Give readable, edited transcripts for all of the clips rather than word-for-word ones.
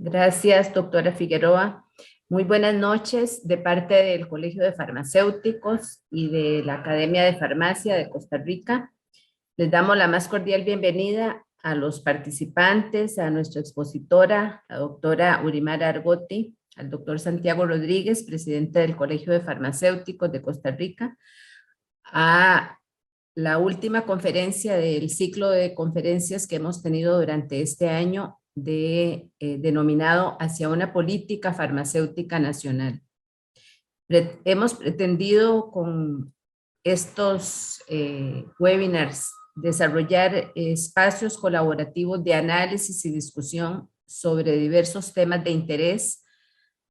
Gracias, doctora Figueroa. Muy buenas noches de parte del Colegio de Farmacéuticos y de la Academia de Farmacia de Costa Rica. Les damos la más cordial bienvenida a los participantes, a nuestra expositora, la doctora Urimara Argotti, al doctor Santiago Rodríguez, presidente del Colegio de Farmacéuticos de Costa Rica, a la última conferencia del ciclo de conferencias que hemos tenido durante este año denominado Hacia una política farmacéutica nacional. Hemos pretendido con estos webinars desarrollar espacios colaborativos de análisis y discusión sobre diversos temas de interés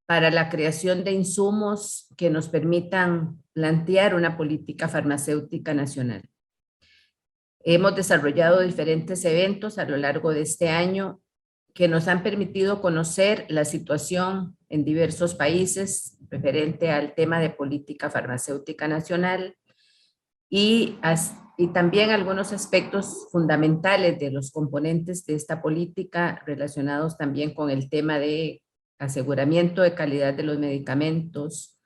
para la creación de insumos que nos permitan plantear una política farmacéutica nacional. Hemos desarrollado diferentes eventos a lo largo de este año que nos han permitido conocer la situación en diversos países referente al tema de política farmacéutica nacional y también algunos aspectos fundamentales de los componentes de esta política relacionados también con el tema de aseguramiento de calidad de los medicamentos,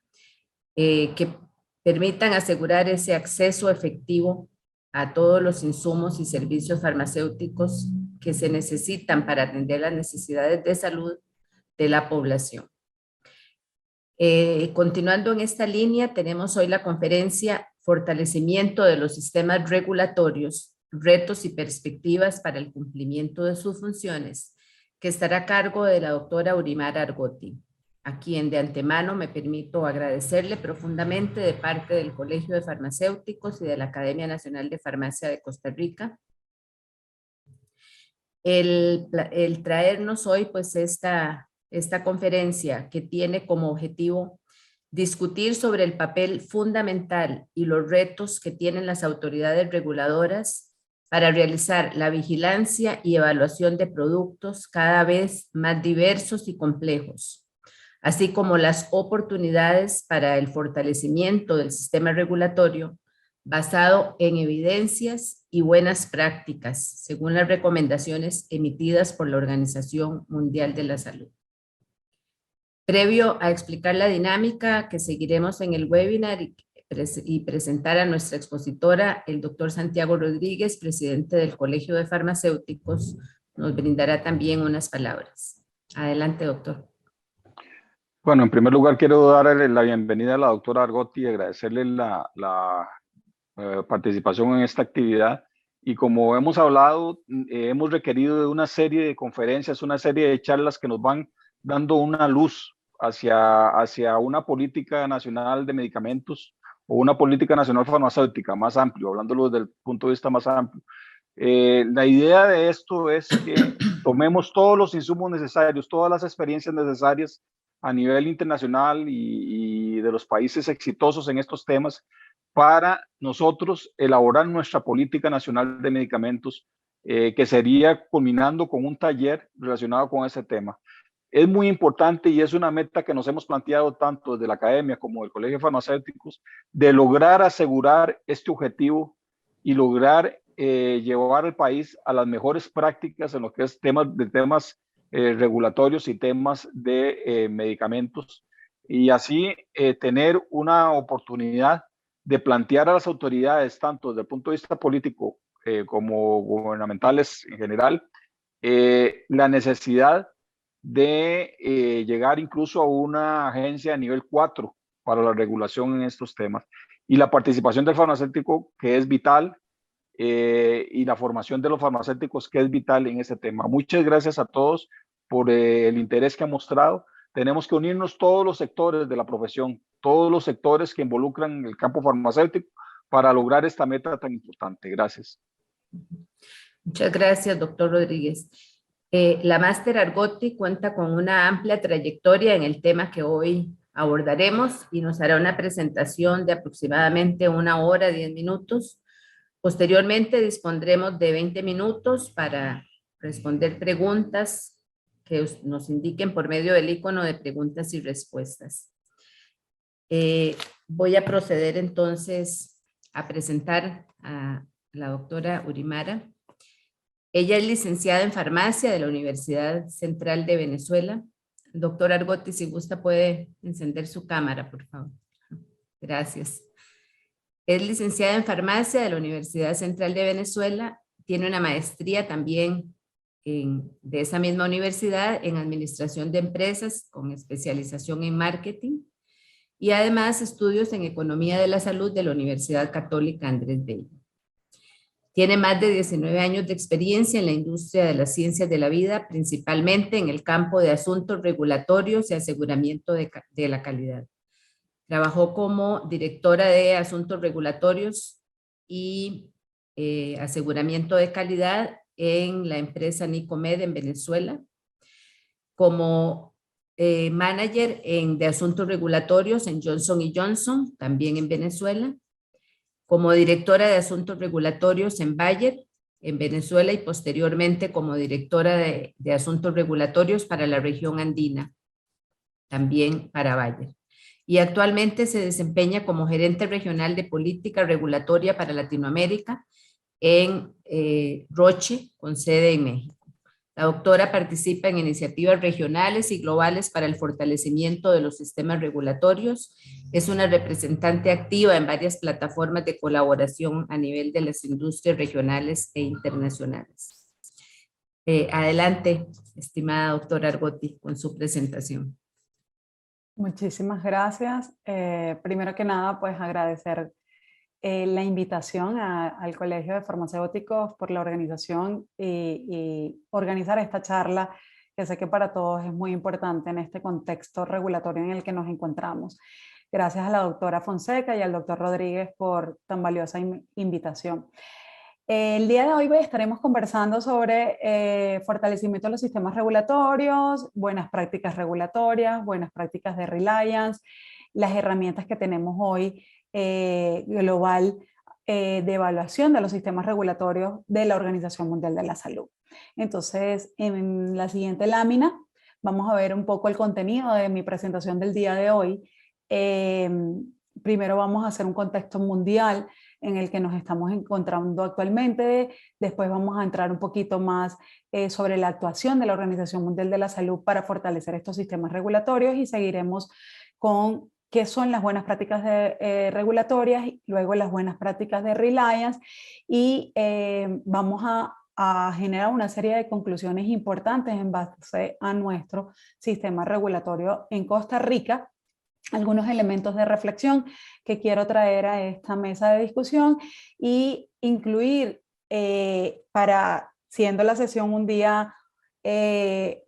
que permitan asegurar ese acceso efectivo a todos los insumos y servicios farmacéuticos que se necesitan para atender las necesidades de salud de la población. Continuando en esta línea, tenemos hoy la conferencia Fortalecimiento de los sistemas regulatorios, retos y perspectivas para el cumplimiento de sus funciones, que estará a cargo de la doctora Urimara Argotti, a quien de antemano me permito agradecerle profundamente de parte del Colegio de Farmacéuticos y de la Academia Nacional de Farmacia de Costa Rica el traernos hoy pues esta conferencia que tiene como objetivo discutir sobre el papel fundamental y los retos que tienen las autoridades reguladoras para realizar la vigilancia y evaluación de productos cada vez más diversos y complejos, así como las oportunidades para el fortalecimiento del sistema regulatorio basado en evidencias y buenas prácticas, según las recomendaciones emitidas por la Organización Mundial de la Salud. Previo a explicar la dinámica que seguiremos en el webinar y presentar a nuestra expositora, el doctor Santiago Rodríguez, presidente del Colegio de Farmacéuticos, nos brindará también unas palabras. Adelante, doctor. Bueno, en primer lugar quiero darle la bienvenida a la doctora Argotti y agradecerle la participación en esta actividad. Y como hemos hablado, hemos requerido de una serie de conferencias, una serie de charlas que nos van dando una luz hacia una política nacional de medicamentos o una política nacional farmacéutica más amplio, hablándolo desde el punto de vista más amplio. La idea de esto es que tomemos todos los insumos necesarios, todas las experiencias necesarias a nivel internacional y de los países exitosos en estos temas para nosotros elaborar nuestra política nacional de medicamentos, que sería culminando con un taller relacionado con ese tema. Es muy importante y es una meta que nos hemos planteado tanto desde la academia como del Colegio de Farmacéuticos, de lograr asegurar este objetivo y lograr llevar al país a las mejores prácticas en lo que es temas regulatorios y temas de medicamentos, y así tener una oportunidad de plantear a las autoridades, tanto desde el punto de vista político como gubernamentales en general, la necesidad de llegar incluso a una agencia a nivel 4 para la regulación en estos temas. Y la participación del farmacéutico, que es vital, y la formación de los farmacéuticos, que es vital en ese tema. Muchas gracias a todos por el interés que han mostrado. Tenemos que unirnos todos los sectores de la profesión, todos los sectores que involucran el campo farmacéutico para lograr esta meta tan importante. Gracias. Muchas gracias, doctor Rodríguez. La máster Argotti cuenta con una amplia trayectoria en el tema que hoy abordaremos y nos hará una presentación de aproximadamente 1 hora, 10 minutos. Posteriormente dispondremos de 20 minutos para responder preguntas que nos indiquen por medio del icono de preguntas y respuestas. Voy a proceder entonces a presentar a la doctora Urimara. Ella es licenciada en farmacia de la Universidad Central de Venezuela. Doctor Argotti, si gusta puede encender su cámara, por favor. Gracias. Es licenciada en farmacia de la Universidad Central de Venezuela. Tiene una maestría también de esa misma universidad en administración de empresas con especialización en marketing y además estudios en economía de la salud de la Universidad Católica Andrés Bello. Tiene más de 19 años de experiencia en la industria de las ciencias de la vida, principalmente en el campo de asuntos regulatorios y aseguramiento de la calidad. Trabajó como directora de asuntos regulatorios y aseguramiento de calidad en la empresa Nicomed en Venezuela, como manager de asuntos regulatorios en Johnson & Johnson, también en Venezuela, como directora de asuntos regulatorios en Bayer, en Venezuela, y posteriormente como directora de asuntos regulatorios para la región andina, también para Bayer. Y actualmente se desempeña como gerente regional de política regulatoria para Latinoamérica en Roche, con sede en México. La doctora participa en iniciativas regionales y globales para el fortalecimiento de los sistemas regulatorios. Es una representante activa en varias plataformas de colaboración a nivel de las industrias regionales e internacionales. Adelante, estimada doctora Argotti, con su presentación. Muchísimas gracias. Primero que nada, pues agradecer la invitación al Colegio de Farmacéuticos por la organización y organizar esta charla, que sé que para todos es muy importante en este contexto regulatorio en el que nos encontramos. Gracias a la doctora Fonseca y al doctor Rodríguez por tan valiosa invitación. El día de hoy estaremos conversando sobre fortalecimiento de los sistemas regulatorios, buenas prácticas regulatorias, buenas prácticas de reliance, las herramientas que tenemos hoy global de evaluación de los sistemas regulatorios de la Organización Mundial de la Salud. Entonces, en la siguiente lámina vamos a ver un poco el contenido de mi presentación del día de hoy. Primero vamos a hacer un contexto mundial en el que nos estamos encontrando actualmente. Después vamos a entrar un poquito más sobre la actuación de la Organización Mundial de la Salud para fortalecer estos sistemas regulatorios y seguiremos con qué son las buenas prácticas regulatorias, y luego las buenas prácticas de reliance y vamos a generar una serie de conclusiones importantes en base a nuestro sistema regulatorio en Costa Rica. Algunos elementos de reflexión que quiero traer a esta mesa de discusión y incluir siendo la sesión un día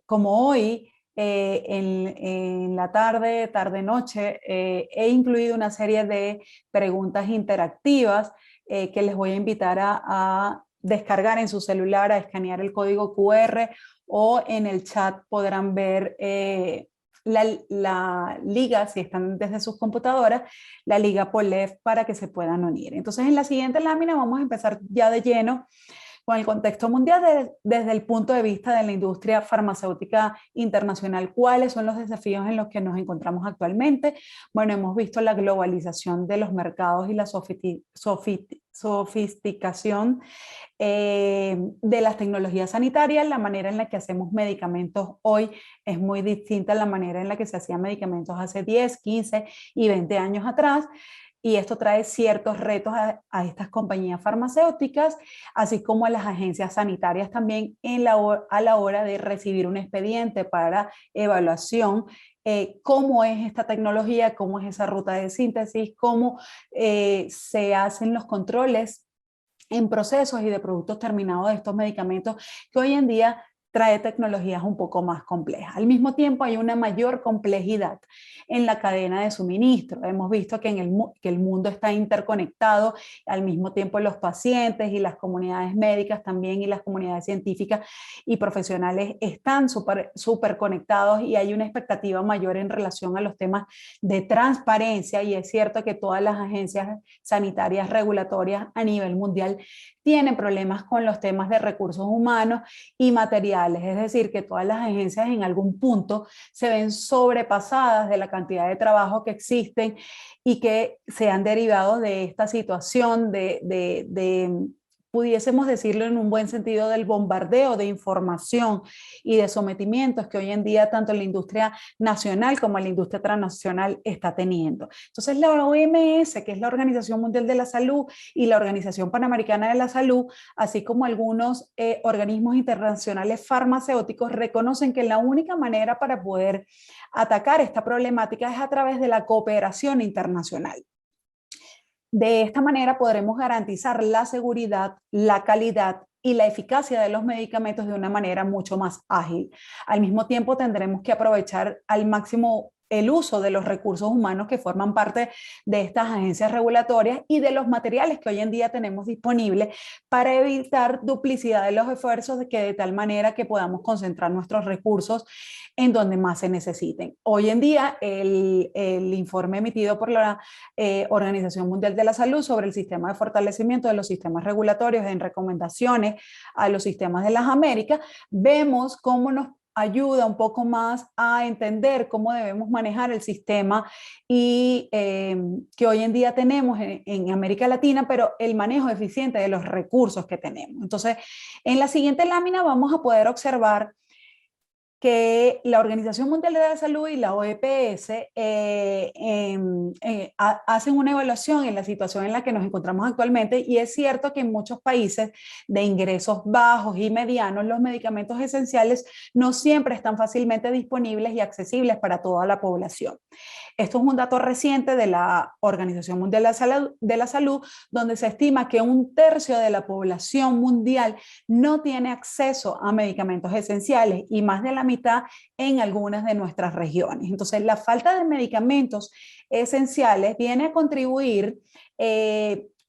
como hoy, en la tarde-noche, he incluido una serie de preguntas interactivas que les voy a invitar a descargar en su celular, a escanear el código QR o en el chat podrán ver la liga, si están desde sus computadoras, la liga POLEF para que se puedan unir. Entonces, en la siguiente lámina vamos a empezar ya de lleno con el contexto mundial desde el punto de vista de la industria farmacéutica internacional. ¿Cuáles son los desafíos en los que nos encontramos actualmente? Bueno, hemos visto la globalización de los mercados y la sofisticación de las tecnologías sanitarias. La manera en la que hacemos medicamentos hoy es muy distinta a la manera en la que se hacían medicamentos hace 10, 15 y 20 años atrás. Y esto trae ciertos retos a estas compañías farmacéuticas, así como a las agencias sanitarias también a la hora de recibir un expediente para evaluación. Cómo es esta tecnología, cómo es esa ruta de síntesis, cómo se hacen los controles en procesos y de productos terminados de estos medicamentos que hoy en día trae tecnologías un poco más complejas. Al mismo tiempo hay una mayor complejidad en la cadena de suministro. Hemos visto que el mundo está interconectado, al mismo tiempo los pacientes y las comunidades médicas también y las comunidades científicas y profesionales están súper conectados y hay una expectativa mayor en relación a los temas de transparencia, y es cierto que todas las agencias sanitarias regulatorias a nivel mundial tienen problemas con los temas de recursos humanos y materiales, es decir, que todas las agencias en algún punto se ven sobrepasadas de la cantidad de trabajo que existen y que se han derivado de esta situación de pudiésemos decirlo en un buen sentido, del bombardeo de información y de sometimientos que hoy en día tanto la industria nacional como la industria transnacional está teniendo. Entonces la OMS, que es la Organización Mundial de la Salud, y la Organización Panamericana de la Salud, así como algunos organismos internacionales farmacéuticos, reconocen que la única manera para poder atacar esta problemática es a través de la cooperación internacional. De esta manera podremos garantizar la seguridad, la calidad y la eficacia de los medicamentos de una manera mucho más ágil. Al mismo tiempo tendremos que aprovechar al máximo el uso de los recursos humanos que forman parte de estas agencias regulatorias y de los materiales que hoy en día tenemos disponibles para evitar duplicidad de los esfuerzos, de tal manera que podamos concentrar nuestros recursos en donde más se necesiten. Hoy en día el informe emitido por la Organización Mundial de la Salud sobre el sistema de fortalecimiento de los sistemas regulatorios en recomendaciones a los sistemas de las Américas, vemos cómo nos ayuda un poco más a entender cómo debemos manejar el sistema y que hoy en día tenemos en América Latina, pero el manejo eficiente de los recursos que tenemos. Entonces, en la siguiente lámina vamos a poder observar que la Organización Mundial de la Salud y la OEPS hacen una evaluación en la situación en la que nos encontramos actualmente, y es cierto que en muchos países de ingresos bajos y medianos los medicamentos esenciales no siempre están fácilmente disponibles y accesibles para toda la población. Esto es un dato reciente de la Organización Mundial de la Salud, donde se estima que 1/3 de la población mundial no tiene acceso a medicamentos esenciales y más de la mitad en algunas de nuestras regiones. Entonces, la falta de medicamentos esenciales viene a contribuir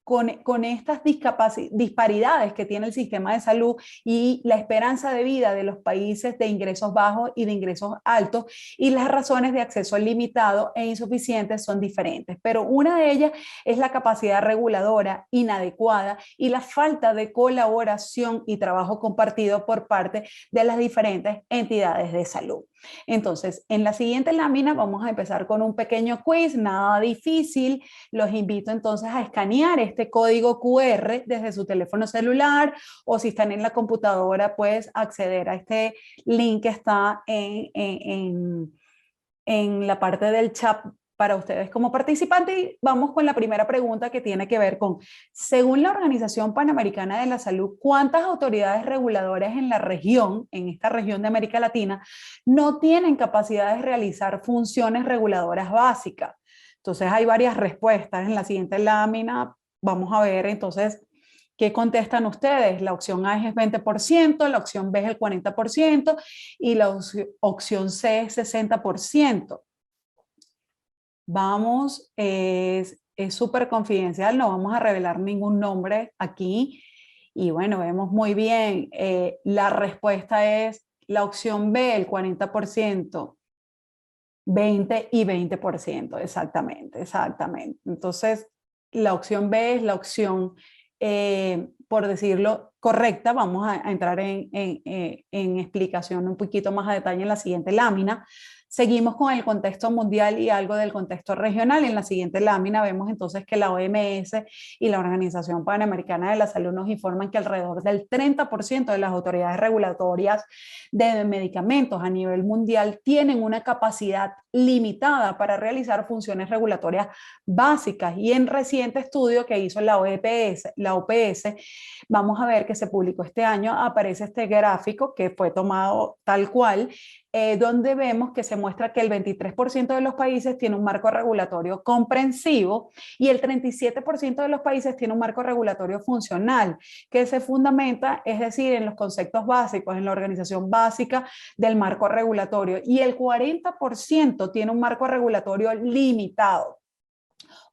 con estas disparidades que tiene el sistema de salud y la esperanza de vida de los países de ingresos bajos y de ingresos altos, y las razones de acceso limitado e insuficientes son diferentes, pero una de ellas es la capacidad reguladora inadecuada y la falta de colaboración y trabajo compartido por parte de las diferentes entidades de salud. Entonces, en la siguiente lámina vamos a empezar con un pequeño quiz, nada difícil. Los invito entonces a escanear este código QR desde su teléfono celular, o si están en la computadora, pues acceder a este link que está en la parte del chat para ustedes como participantes. Y vamos con la primera pregunta, que tiene que ver con, según la Organización Panamericana de la Salud, ¿cuántas autoridades reguladoras en la región, en esta región de América Latina, no tienen capacidad de realizar funciones reguladoras básicas? Entonces hay varias respuestas. En la siguiente lámina vamos a ver entonces qué contestan ustedes. La opción A es 20%, la opción B es el 40% y la opción C es 60%. Vamos, es súper confidencial, no vamos a revelar ningún nombre aquí. Y bueno, vemos muy bien, la respuesta es la opción B, el 40%, 20 y 20%, exactamente. Entonces, la opción B es la opción, por decirlo, correcta. Vamos a entrar en explicación un poquito más a detalle en la siguiente lámina. Seguimos con el contexto mundial y algo del contexto regional. En la siguiente lámina vemos entonces que la OMS y la Organización Panamericana de la Salud nos informan que alrededor del 30% de las autoridades regulatorias de medicamentos a nivel mundial tienen una capacidad limitada para realizar funciones regulatorias básicas. Y en reciente estudio que hizo la OPS, vamos a ver que se publicó este año, aparece este gráfico que fue tomado tal cual, donde vemos que se muestra que el 23% de los países tiene un marco regulatorio comprensivo y el 37% de los países tiene un marco regulatorio funcional, que se fundamenta, es decir, en los conceptos básicos, en la organización básica del marco regulatorio, y el 40% tiene un marco regulatorio limitado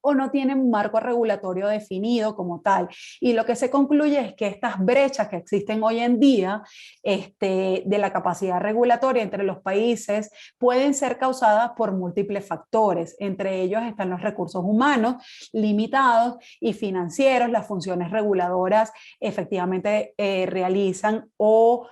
o no tienen un marco regulatorio definido como tal. Y lo que se concluye es que estas brechas que existen hoy en día de la capacidad regulatoria entre los países pueden ser causadas por múltiples factores. Entre ellos están los recursos humanos limitados y financieros. Las funciones reguladoras efectivamente realizan o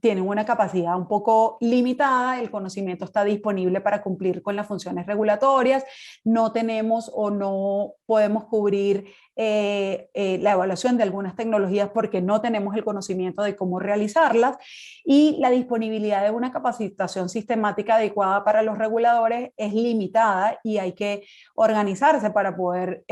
tienen una capacidad un poco limitada, el conocimiento está disponible para cumplir con las funciones regulatorias, no tenemos o no podemos cubrir la evaluación de algunas tecnologías porque no tenemos el conocimiento de cómo realizarlas, y la disponibilidad de una capacitación sistemática adecuada para los reguladores es limitada y hay que organizarse para poder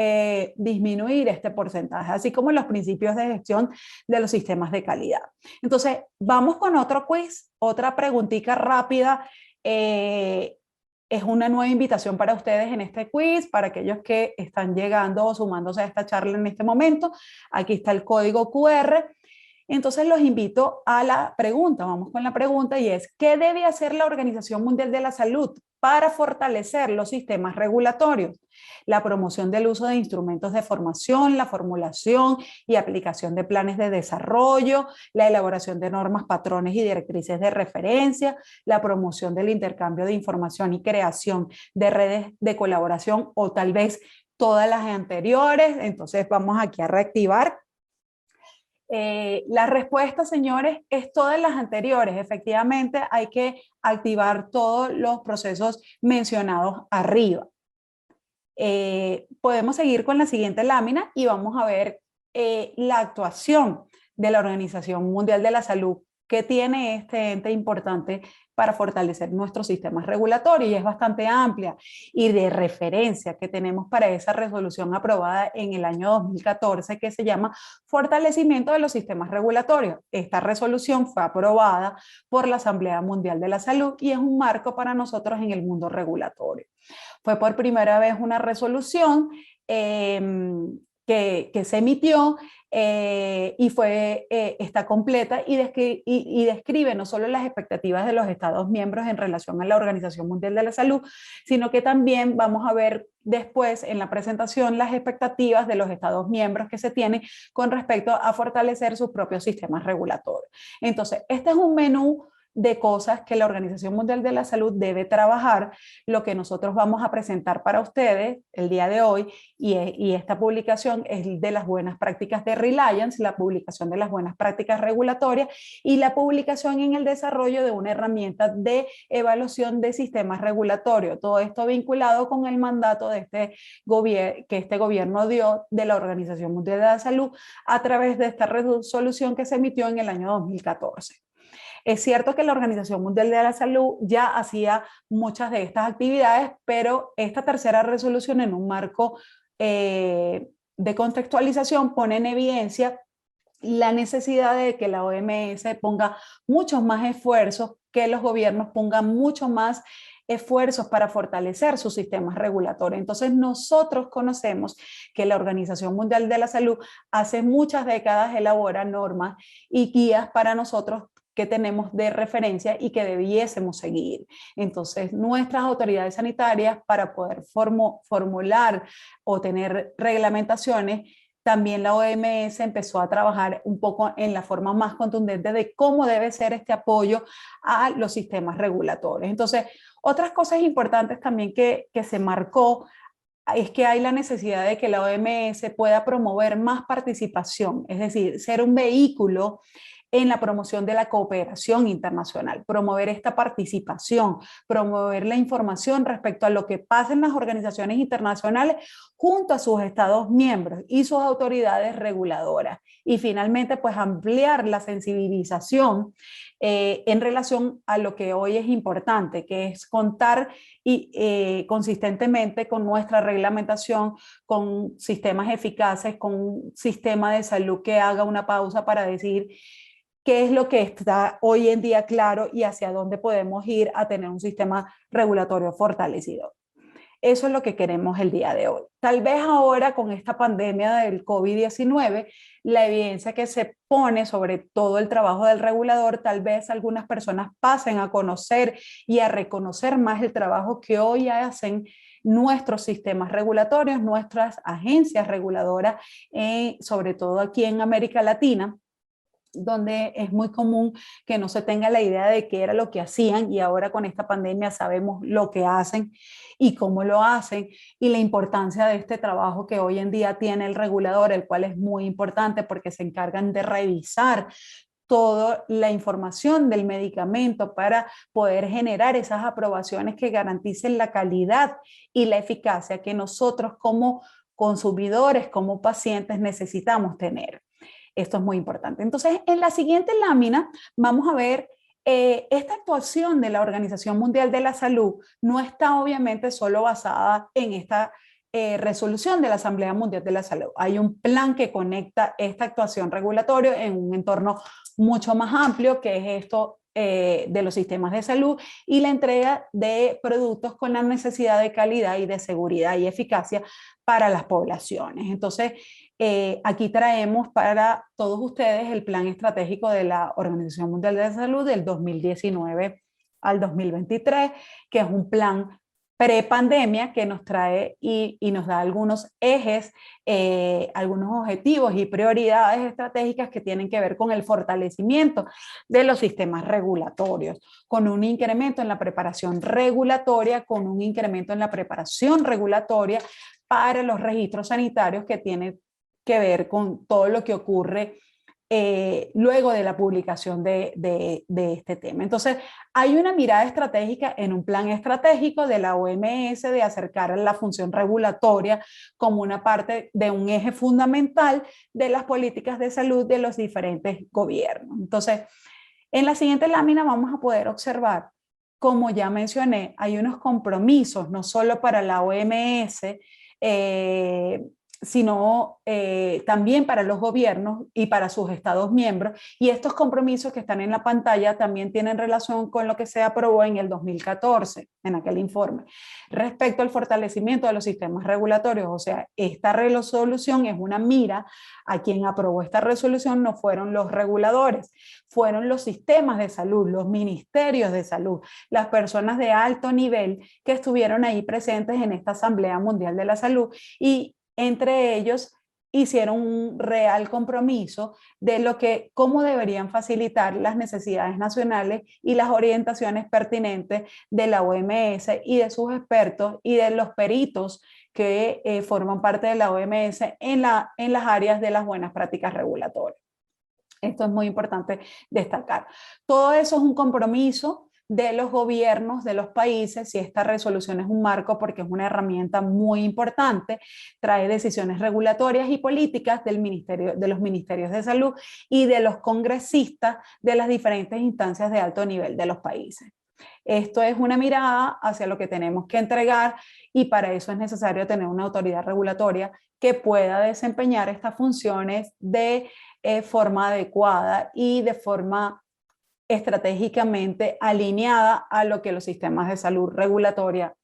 disminuir este porcentaje, así como los principios de gestión de los sistemas de calidad. Entonces, vamos con otro quiz, otra preguntita rápida. Es una nueva invitación para ustedes en este quiz, para aquellos que están llegando o sumándose a esta charla en este momento. Aquí está el código QR. Entonces los invito a la pregunta. Vamos con la pregunta, y es: ¿qué debe hacer la Organización Mundial de la Salud para fortalecer los sistemas regulatorios? La promoción del uso de instrumentos de formación, la formulación y aplicación de planes de desarrollo, la elaboración de normas, patrones y directrices de referencia, la promoción del intercambio de información y creación de redes de colaboración, o tal vez todas las anteriores. Entonces vamos aquí a reactivar. La respuesta, señores, es todas las anteriores. Efectivamente, hay que activar todos los procesos mencionados arriba. Podemos seguir con la siguiente lámina y vamos a ver la actuación de la Organización Mundial de la Salud que tiene este ente importante para fortalecer nuestros sistemas regulatorios, y es bastante amplia y de referencia que tenemos para esa resolución aprobada en el año 2014 que se llama Fortalecimiento de los Sistemas Regulatorios. Esta resolución fue aprobada por la Asamblea Mundial de la Salud y es un marco para nosotros en el mundo regulatorio. Fue por primera vez una resolución que se emitió y está completa y describe no solo las expectativas de los Estados miembros en relación a la Organización Mundial de la Salud, sino que también vamos a ver después en la presentación las expectativas de los Estados miembros que se tienen con respecto a fortalecer sus propios sistemas regulatorios. Entonces, este es un menú de cosas que la Organización Mundial de la Salud debe trabajar. Lo que nosotros vamos a presentar para ustedes el día de hoy, y esta publicación es de las buenas prácticas de Reliance, la publicación de las buenas prácticas regulatorias y la publicación en el desarrollo de una herramienta de evaluación de sistemas regulatorios. Todo esto vinculado con el mandato de que este gobierno dio de la Organización Mundial de la Salud a través de esta resolución que se emitió en el año 2014. Es cierto que la Organización Mundial de la Salud ya hacía muchas de estas actividades, pero esta tercera resolución, en un marco de contextualización, pone en evidencia la necesidad de que la OMS ponga muchos más esfuerzos, que los gobiernos pongan mucho más esfuerzos para fortalecer sus sistemas regulatorios. Entonces nosotros conocemos que la Organización Mundial de la Salud hace muchas décadas elabora normas y guías para nosotros que tenemos de referencia y que debiésemos seguir. Entonces, nuestras autoridades sanitarias, para poder formular o tener reglamentaciones, también la OMS empezó a trabajar un poco en la forma más contundente de cómo debe ser este apoyo a los sistemas regulatorios. Entonces, otras cosas importantes también que se marcó es que hay la necesidad de que la OMS pueda promover más participación, es decir, ser un vehículo en la promoción de la cooperación internacional, promover esta participación, promover la información respecto a lo que pasa en las organizaciones internacionales junto a sus Estados miembros y sus autoridades reguladoras. Y finalmente, pues ampliar la sensibilización en relación a lo que hoy es importante, que es contar consistentemente con nuestra reglamentación, con sistemas eficaces, con un sistema de salud que haga una pausa para decir qué es lo que está hoy en día claro y hacia dónde podemos ir a tener un sistema regulatorio fortalecido. Eso es lo que queremos el día de hoy. Tal vez ahora con esta pandemia del COVID-19, la evidencia que se pone sobre todo el trabajo del regulador, tal vez algunas personas pasen a conocer y a reconocer más el trabajo que hoy hacen nuestros sistemas regulatorios, nuestras agencias reguladoras, sobre todo aquí en América Latina, donde es muy común que no se tenga la idea de qué era lo que hacían, y ahora con esta pandemia sabemos lo que hacen y cómo lo hacen, y la importancia de este trabajo que hoy en día tiene el regulador, el cual es muy importante porque se encargan de revisar toda la información del medicamento para poder generar esas aprobaciones que garanticen la calidad y la eficacia que nosotros como consumidores, como pacientes necesitamos tener. Esto es muy importante. Entonces, en la siguiente lámina vamos a ver esta actuación de la Organización Mundial de la Salud no está obviamente solo basada en esta resolución de la Asamblea Mundial de la Salud. Hay un plan que conecta esta actuación regulatoria en un entorno mucho más amplio, que es esto de los sistemas de salud y la entrega de productos con la necesidad de calidad y de seguridad y eficacia para las poblaciones. Entonces, aquí traemos para todos ustedes el plan estratégico de la Organización Mundial de la Salud del 2019 al 2023, que es un plan prepandemia que nos trae y nos da algunos ejes, algunos objetivos y prioridades estratégicas que tienen que ver con el fortalecimiento de los sistemas regulatorios, con un incremento en la preparación regulatoria, con un incremento en la preparación regulatoria para los registros sanitarios que tienen que ver con todo lo que ocurre luego de la publicación de este tema. Entonces, hay una mirada estratégica en un plan estratégico de la OMS de acercar a la función regulatoria como una parte de un eje fundamental de las políticas de salud de los diferentes gobiernos. Entonces, en la siguiente lámina vamos a poder observar, como ya mencioné, hay unos compromisos, no solo para la OMS, sino también para los gobiernos y para sus estados miembros. Y estos compromisos que están en la pantalla también tienen relación con lo que se aprobó en el 2014, en aquel informe, respecto al fortalecimiento de los sistemas regulatorios. O sea, esta resolución es una mira a quien aprobó esta resolución, no fueron los reguladores, fueron los sistemas de salud, los ministerios de salud, las personas de alto nivel que estuvieron ahí presentes en esta Asamblea Mundial de la Salud y entre ellos hicieron un real compromiso de cómo deberían facilitar las necesidades nacionales y las orientaciones pertinentes de la OMS y de sus expertos y de los peritos que forman parte de la OMS en las áreas de las buenas prácticas regulatorias. Esto es muy importante destacar. Todo eso es un compromiso de los gobiernos de los países y esta resolución es un marco porque es una herramienta muy importante, trae decisiones regulatorias y políticas de los ministerios de salud y de los congresistas de las diferentes instancias de alto nivel de los países. Esto es una mirada hacia lo que tenemos que entregar y para eso es necesario tener una autoridad regulatoria que pueda desempeñar estas funciones de forma adecuada y de forma estratégicamente alineada a lo que los sistemas de salud regulatoria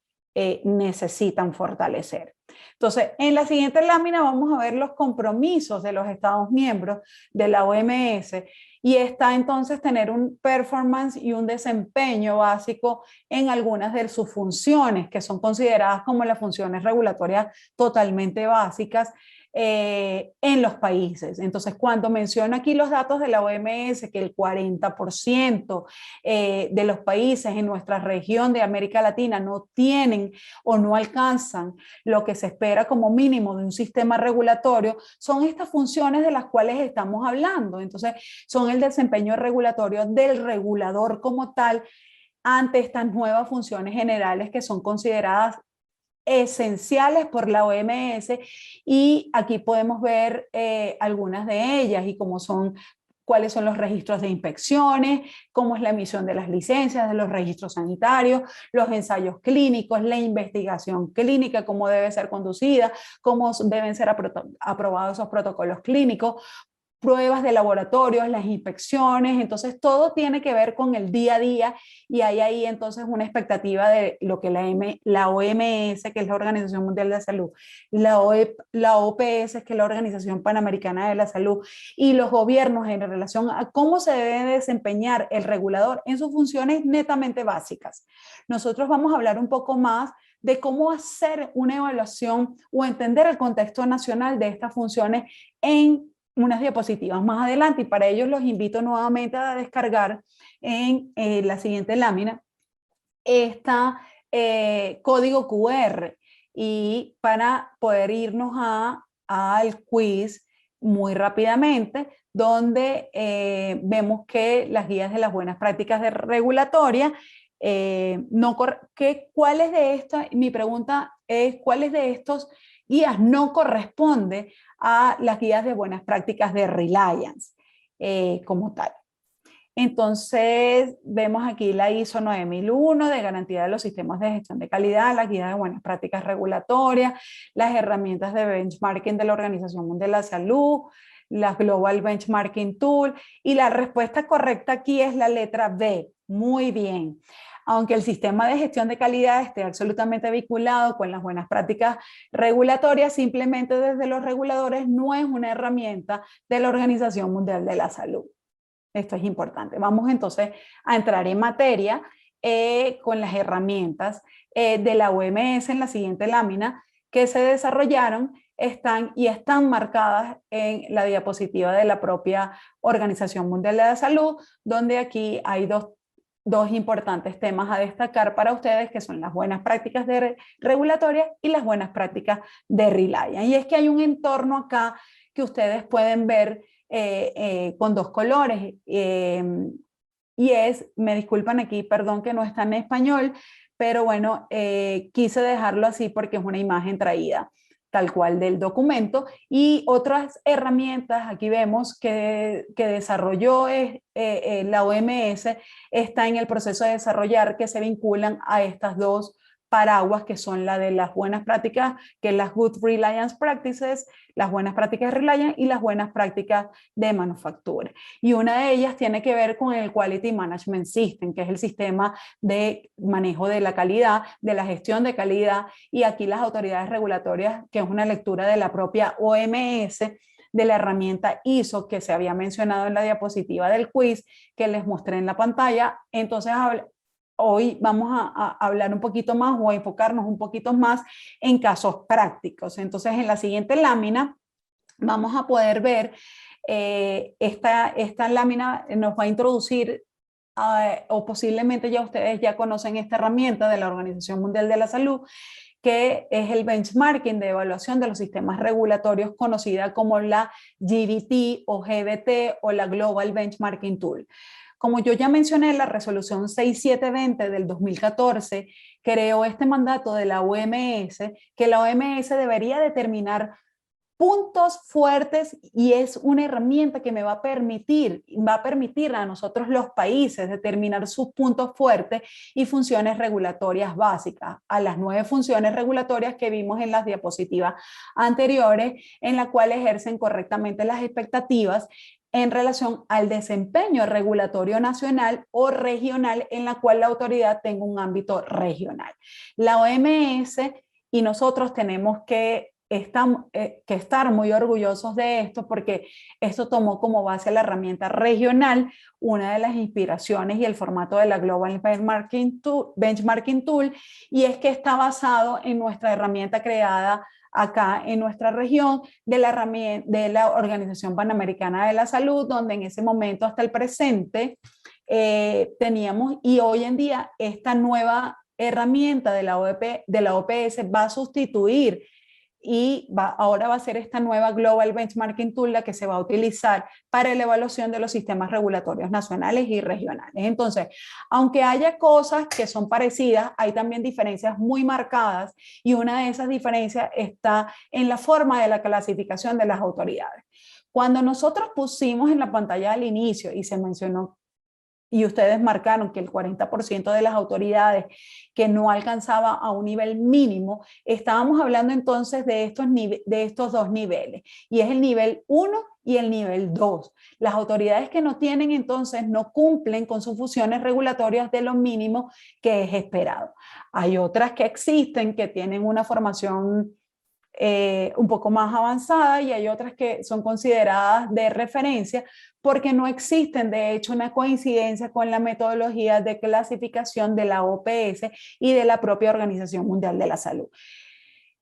necesitan fortalecer. Entonces, en la siguiente lámina vamos a ver los compromisos de los Estados miembros de la OMS y está entonces tener un performance y un desempeño básico en algunas de sus funciones que son consideradas como las funciones regulatorias totalmente básicas en los países. Entonces, cuando menciono aquí los datos de la OMS, que el 40% de los países en nuestra región de América Latina no tienen o no alcanzan lo que se espera como mínimo de un sistema regulatorio, son estas funciones de las cuales estamos hablando. Entonces, son el desempeño regulatorio del regulador como tal ante estas nuevas funciones generales que son consideradas esenciales por la OMS y aquí podemos ver algunas de ellas y cómo son, cuáles son los registros de inspecciones, cómo es la emisión de las licencias, de los registros sanitarios, los ensayos clínicos, la investigación clínica, cómo debe ser conducida, cómo deben ser aprobados esos protocolos clínicos, pruebas de laboratorios, las inspecciones, entonces todo tiene que ver con el día a día y hay ahí entonces una expectativa de lo que la OMS, que es la Organización Mundial de la Salud, la OPS, que es la Organización Panamericana de la Salud, y los gobiernos en relación a cómo se debe desempeñar el regulador en sus funciones netamente básicas. Nosotros vamos a hablar un poco más de cómo hacer una evaluación o entender el contexto nacional de estas funciones en unas diapositivas más adelante y para ello los invito nuevamente a descargar en la siguiente lámina código QR y para poder irnos al quiz muy rápidamente, donde vemos que las guías de las buenas prácticas de regulatoria, ¿cuáles de estas, mi pregunta es, ¿cuáles de estos guías no corresponde a las guías de buenas prácticas de Reliance como tal? Entonces, vemos aquí la ISO 9001 de garantía de los sistemas de gestión de calidad, las guías de buenas prácticas regulatorias, las herramientas de benchmarking de la Organización Mundial de la Salud, la Global Benchmarking Tool, y la respuesta correcta aquí es la letra B. Muy bien. Aunque el sistema de gestión de calidad esté absolutamente vinculado con las buenas prácticas regulatorias, simplemente desde los reguladores no es una herramienta de la Organización Mundial de la Salud. Esto es importante. Vamos entonces a entrar en materia con las herramientas de la OMS en la siguiente lámina que se desarrollaron están marcadas en la diapositiva de la propia Organización Mundial de la Salud, donde aquí hay dos importantes temas a destacar para ustedes, que son las buenas prácticas regulatorias y las buenas prácticas de Reliance. Y es que hay un entorno acá que ustedes pueden ver con dos colores, y me disculpan aquí, perdón que no está en español, pero bueno, quise dejarlo así porque es una imagen traída tal cual del documento, y otras herramientas, aquí vemos que desarrolló la OMS, está en el proceso de desarrollar, que se vinculan a estas dos paraguas, que son la de las buenas prácticas, que es las Good Reliance Practices, las buenas prácticas de Reliance y las buenas prácticas de manufactura. Y una de ellas tiene que ver con el Quality Management System, que es el sistema de manejo de la calidad, de la gestión de calidad, y aquí las autoridades regulatorias, que es una lectura de la propia OMS, de la herramienta ISO que se había mencionado en la diapositiva del quiz que les mostré en la pantalla. Entonces, hoy vamos a hablar un poquito más o a enfocarnos un poquito más en casos prácticos. Entonces, en la siguiente lámina vamos a poder ver, esta lámina nos va a introducir, o posiblemente ya ustedes ya conocen esta herramienta de la Organización Mundial de la Salud, que es el benchmarking de evaluación de los sistemas regulatorios, conocida como la GBT o GBT o la Global Benchmarking Tool. Como yo ya mencioné, la resolución 6720 del 2014 creó este mandato de la OMS, que la OMS debería determinar puntos fuertes, y es una herramienta que va a permitir a nosotros los países determinar sus puntos fuertes y funciones regulatorias básicas, a las 9 funciones regulatorias que vimos en las diapositivas anteriores, en la cual ejercen correctamente las expectativas en relación al desempeño regulatorio nacional o regional, en la cual la autoridad tenga un ámbito regional. La OMS y nosotros tenemos que estar muy orgullosos de esto, porque esto tomó como base la herramienta regional, una de las inspiraciones y el formato de la Global Benchmarking Tool, y es que está basado en nuestra herramienta creada acá en nuestra región de la Organización Panamericana de la Salud, donde en ese momento hasta el presente teníamos, y hoy en día esta nueva herramienta de la OPS va a sustituir, y ahora va a ser esta nueva Global Benchmarking Tool la que se va a utilizar para la evaluación de los sistemas regulatorios nacionales y regionales. Entonces, aunque haya cosas que son parecidas, hay también diferencias muy marcadas, y una de esas diferencias está en la forma de la clasificación de las autoridades. Cuando nosotros pusimos en la pantalla al inicio y se mencionó, y ustedes marcaron que el 40% de las autoridades que no alcanzaba a un nivel mínimo, estábamos hablando entonces de estos dos niveles, y es el nivel 1 y el nivel 2. Las autoridades que no tienen, entonces no cumplen con sus funciones regulatorias de lo mínimo que es esperado. Hay otras que existen, que tienen una formación un poco más avanzada, y hay otras que son consideradas de referencia porque no existen de hecho una coincidencia con la metodología de clasificación de la OPS y de la propia Organización Mundial de la Salud.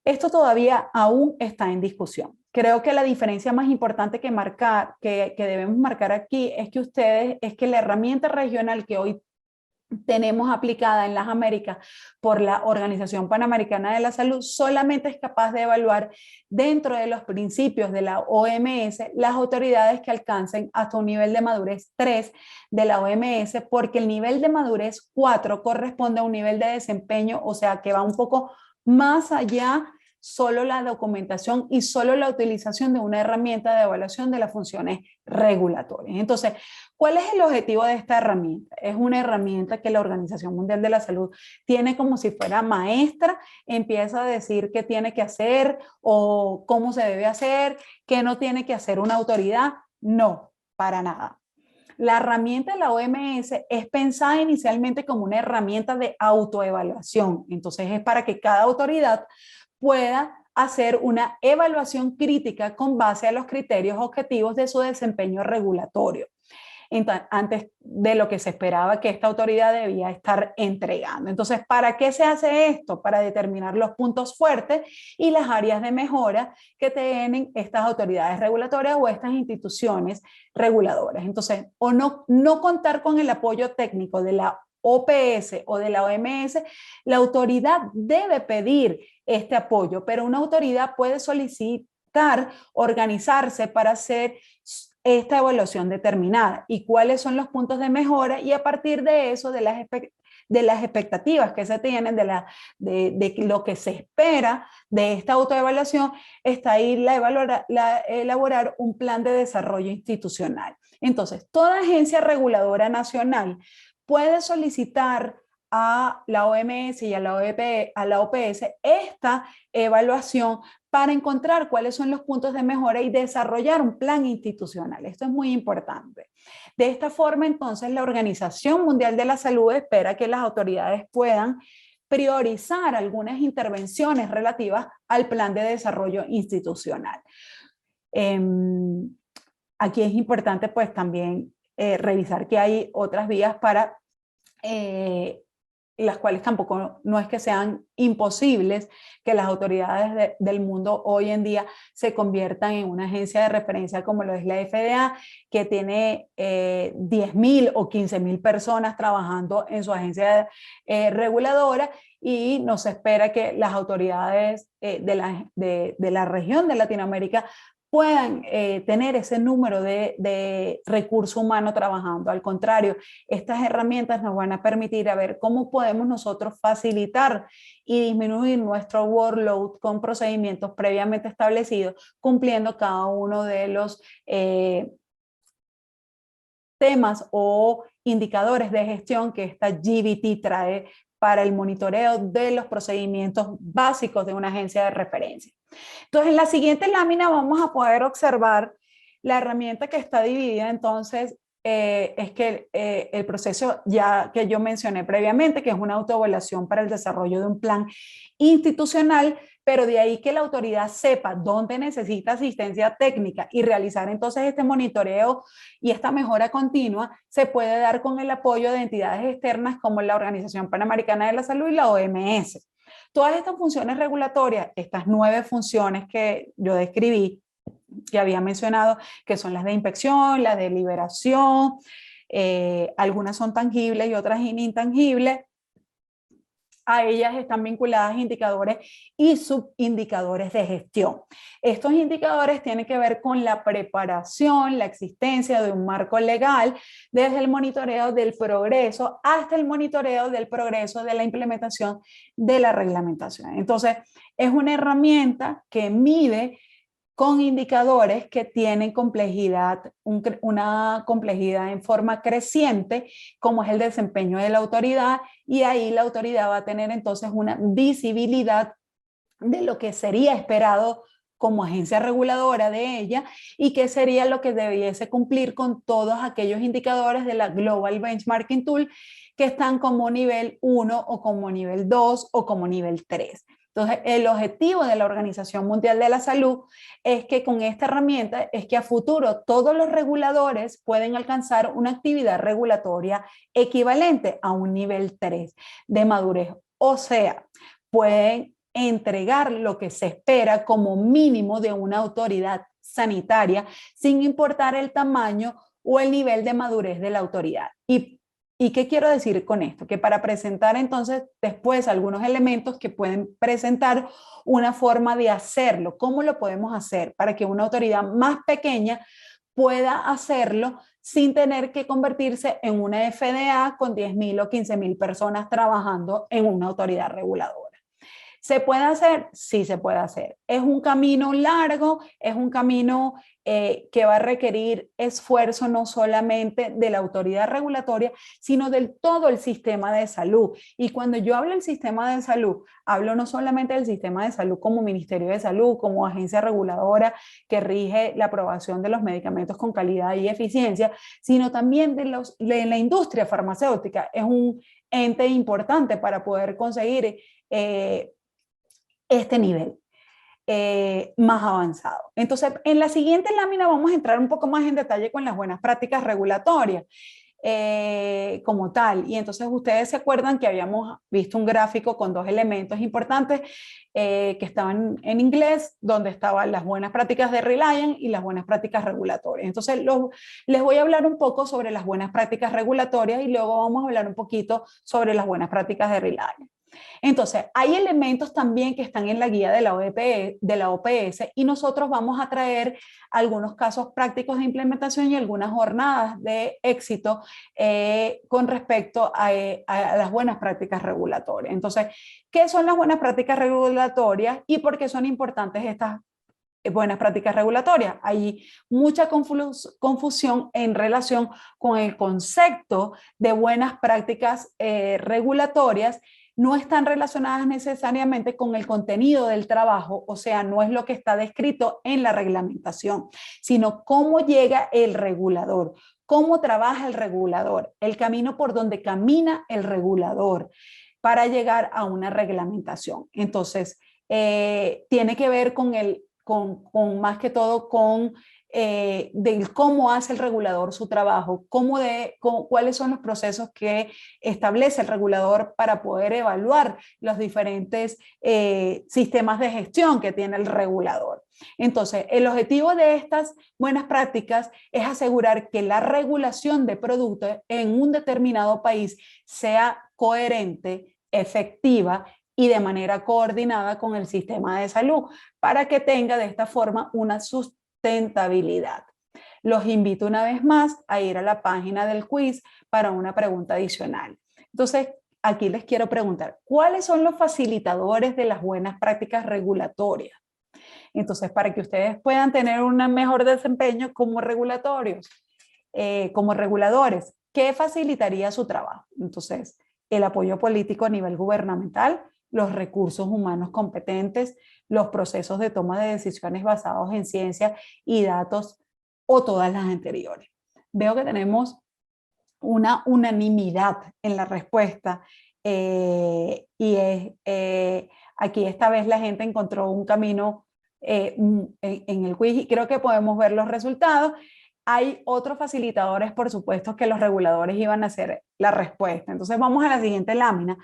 Esto todavía aún está en discusión. Creo que la diferencia más importante que debemos marcar aquí es que la herramienta regional que hoy tenemos aplicada en las Américas por la Organización Panamericana de la Salud, solamente es capaz de evaluar dentro de los principios de la OMS las autoridades que alcancen hasta un nivel de madurez 3 de la OMS, porque el nivel de madurez 4 corresponde a un nivel de desempeño, o sea, que va un poco más allá solo la documentación y solo la utilización de una herramienta de evaluación de las funciones regulatorias. Entonces, ¿cuál es el objetivo de esta herramienta? Es una herramienta que la Organización Mundial de la Salud tiene como si fuera maestra, empieza a decir qué tiene que hacer o cómo se debe hacer, qué no tiene que hacer una autoridad. No, para nada. La herramienta de la OMS es pensada inicialmente como una herramienta de autoevaluación. Entonces, es para que cada autoridad pueda hacer una evaluación crítica con base a los criterios objetivos de su desempeño regulatorio. Entonces, antes de lo que se esperaba que esta autoridad debía estar entregando. Entonces, ¿para qué se hace esto? Para determinar los puntos fuertes y las áreas de mejora que tienen estas autoridades regulatorias o estas instituciones reguladoras. Entonces, o no contar con el apoyo técnico de la OPS o de la OMS, la autoridad debe pedir este apoyo, pero una autoridad puede solicitar organizarse para hacer esta evaluación determinada y cuáles son los puntos de mejora, y a partir de eso, de las expectativas que se tienen, de lo que se espera de esta autoevaluación, está ahí elaborar un plan de desarrollo institucional. Entonces, toda agencia reguladora nacional puede solicitar a la OMS y a la OPS esta evaluación para encontrar cuáles son los puntos de mejora y desarrollar un plan institucional. Esto es muy importante. De esta forma, entonces, la Organización Mundial de la Salud espera que las autoridades puedan priorizar algunas intervenciones relativas al plan de desarrollo institucional. Aquí es importante, pues, también revisar que hay otras vías para las cuales tampoco no es que sean imposibles que las autoridades del mundo hoy en día se conviertan en una agencia de referencia como lo es la FDA, que tiene 10.000 o 15.000 personas trabajando en su agencia reguladora, y nos espera que las autoridades de la región de Latinoamérica puedan tener ese número de recurso humano trabajando. Al contrario, estas herramientas nos van a permitir a ver cómo podemos nosotros facilitar y disminuir nuestro workload con procedimientos previamente establecidos, cumpliendo cada uno de los temas o indicadores de gestión que esta GBT trae para el monitoreo de los procedimientos básicos de una agencia de referencia. Entonces, en la siguiente lámina vamos a poder observar la herramienta que está dividida. Entonces, es que el proceso ya que yo mencioné previamente, que es una autoevaluación para el desarrollo de un plan institucional, pero de ahí que la autoridad sepa dónde necesita asistencia técnica y realizar entonces este monitoreo y esta mejora continua, se puede dar con el apoyo de entidades externas como la Organización Panamericana de la Salud y la OMS. Todas estas funciones regulatorias, estas 9 funciones que yo describí, que había mencionado, que son las de inspección, las de liberación, algunas son tangibles y otras intangibles. A ellas están vinculadas indicadores y subindicadores de gestión. Estos indicadores tienen que ver con la preparación, la existencia de un marco legal, desde el monitoreo del progreso hasta el monitoreo del progreso de la implementación de la reglamentación. Entonces, es una herramienta que mide con indicadores que tienen complejidad, una complejidad en forma creciente, como es el desempeño de la autoridad, y ahí la autoridad va a tener entonces una visibilidad de lo que sería esperado como agencia reguladora de ella y qué sería lo que debiese cumplir con todos aquellos indicadores de la Global Benchmarking Tool que están como nivel 1 o como nivel 2 o como nivel 3. Entonces, el objetivo de la Organización Mundial de la Salud es que con esta herramienta es que a futuro todos los reguladores pueden alcanzar una actividad regulatoria equivalente a un nivel 3 de madurez. O sea, pueden entregar lo que se espera como mínimo de una autoridad sanitaria sin importar el tamaño o el nivel de madurez de la autoridad. Y ¿Y qué quiero decir con esto? Que para presentar entonces después algunos elementos que pueden presentar una forma de hacerlo. ¿Cómo lo podemos hacer para que una autoridad más pequeña pueda hacerlo sin tener que convertirse en una FDA con 10.000 o 15.000 personas trabajando en una autoridad reguladora? ¿Se puede hacer? Sí se puede hacer. Es un camino largo, es un camino que va a requerir esfuerzo no solamente de la autoridad regulatoria, sino del todo el sistema de salud. Y cuando yo hablo del sistema de salud, hablo no solamente del sistema de salud como Ministerio de Salud, como agencia reguladora que rige la aprobación de los medicamentos con calidad y eficiencia, sino también de la industria farmacéutica. Es un ente importante para poder conseguir este nivel más avanzado. Entonces, en la siguiente lámina vamos a entrar un poco más en detalle con las buenas prácticas regulatorias como tal. Y entonces ustedes se acuerdan que habíamos visto un gráfico con dos elementos importantes que estaban en inglés, donde estaban las buenas prácticas de Reliance y las buenas prácticas regulatorias. Entonces, les voy a hablar un poco sobre las buenas prácticas regulatorias y luego vamos a hablar un poquito sobre las buenas prácticas de Reliance. Entonces, hay elementos también que están en la guía de la OPS y nosotros vamos a traer algunos casos prácticos de implementación y algunas jornadas de éxito con respecto a las buenas prácticas regulatorias. Entonces, ¿qué son las buenas prácticas regulatorias y por qué son importantes estas buenas prácticas regulatorias? Hay mucha confusión en relación con el concepto de buenas prácticas regulatorias. No están relacionadas necesariamente con el contenido del trabajo, o sea, no es lo que está descrito en la reglamentación, sino cómo llega el regulador, cómo trabaja el regulador, el camino por donde camina el regulador para llegar a una reglamentación. Entonces, tiene que ver con más que todo con de cómo hace el regulador su trabajo, cuáles son los procesos que establece el regulador para poder evaluar los diferentes sistemas de gestión que tiene el regulador. Entonces, el objetivo de estas buenas prácticas es asegurar que la regulación de productos en un determinado país sea coherente, efectiva y de manera coordinada con el sistema de salud, para que tenga de esta forma una sustentabilidad. Los invito una vez más a ir a la página del quiz para una pregunta adicional. Entonces, aquí les quiero preguntar, ¿cuáles son los facilitadores de las buenas prácticas regulatorias? Entonces, para que ustedes puedan tener un mejor desempeño como reguladores, ¿qué facilitaría su trabajo? Entonces, el apoyo político a nivel gubernamental, los recursos humanos competentes, los procesos de toma de decisiones basados en ciencia y datos o todas las anteriores. Veo que tenemos una unanimidad en la respuesta aquí esta vez la gente encontró un camino en el quiz y creo que podemos ver los resultados. Hay otros facilitadores, por supuesto, que los reguladores iban a hacer la respuesta. Entonces vamos a la siguiente lámina.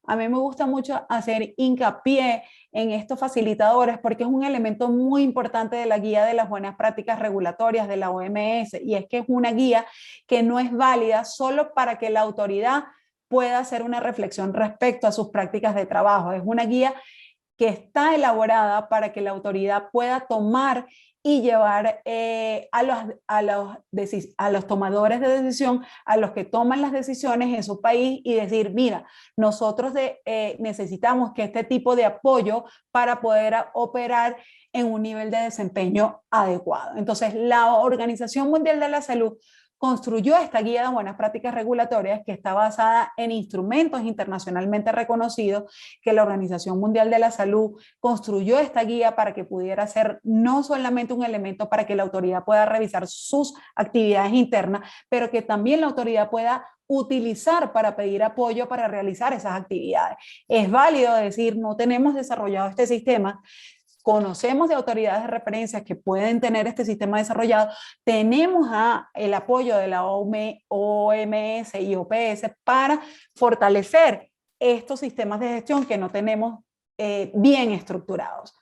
A mí me gusta mucho hacer hincapié en estos facilitadores porque es un elemento muy importante de la guía de las buenas prácticas regulatorias de la OMS y es que es una guía que no es válida solo para que la autoridad pueda hacer una reflexión respecto a sus prácticas de trabajo. Es una guía que está elaborada para que la autoridad pueda tomar y llevar a los tomadores de decisión, a los que toman las decisiones en su país y decir, mira, nosotros necesitamos que este tipo de apoyo para poder operar en un nivel de desempeño adecuado. Entonces, la Organización Mundial de la Salud construyó esta guía de buenas prácticas regulatorias que está basada en instrumentos internacionalmente reconocidos, que la Organización Mundial de la Salud construyó esta guía para que pudiera ser no solamente un elemento para que la autoridad pueda revisar sus actividades internas, pero que también la autoridad pueda utilizar para pedir apoyo para realizar esas actividades. Es válido decir, no tenemos desarrollado este sistema, conocemos de autoridades de referencia que pueden tener este sistema desarrollado, tenemos el apoyo de la OMS y OPS para fortalecer estos sistemas de gestión que no tenemos bien estructurados.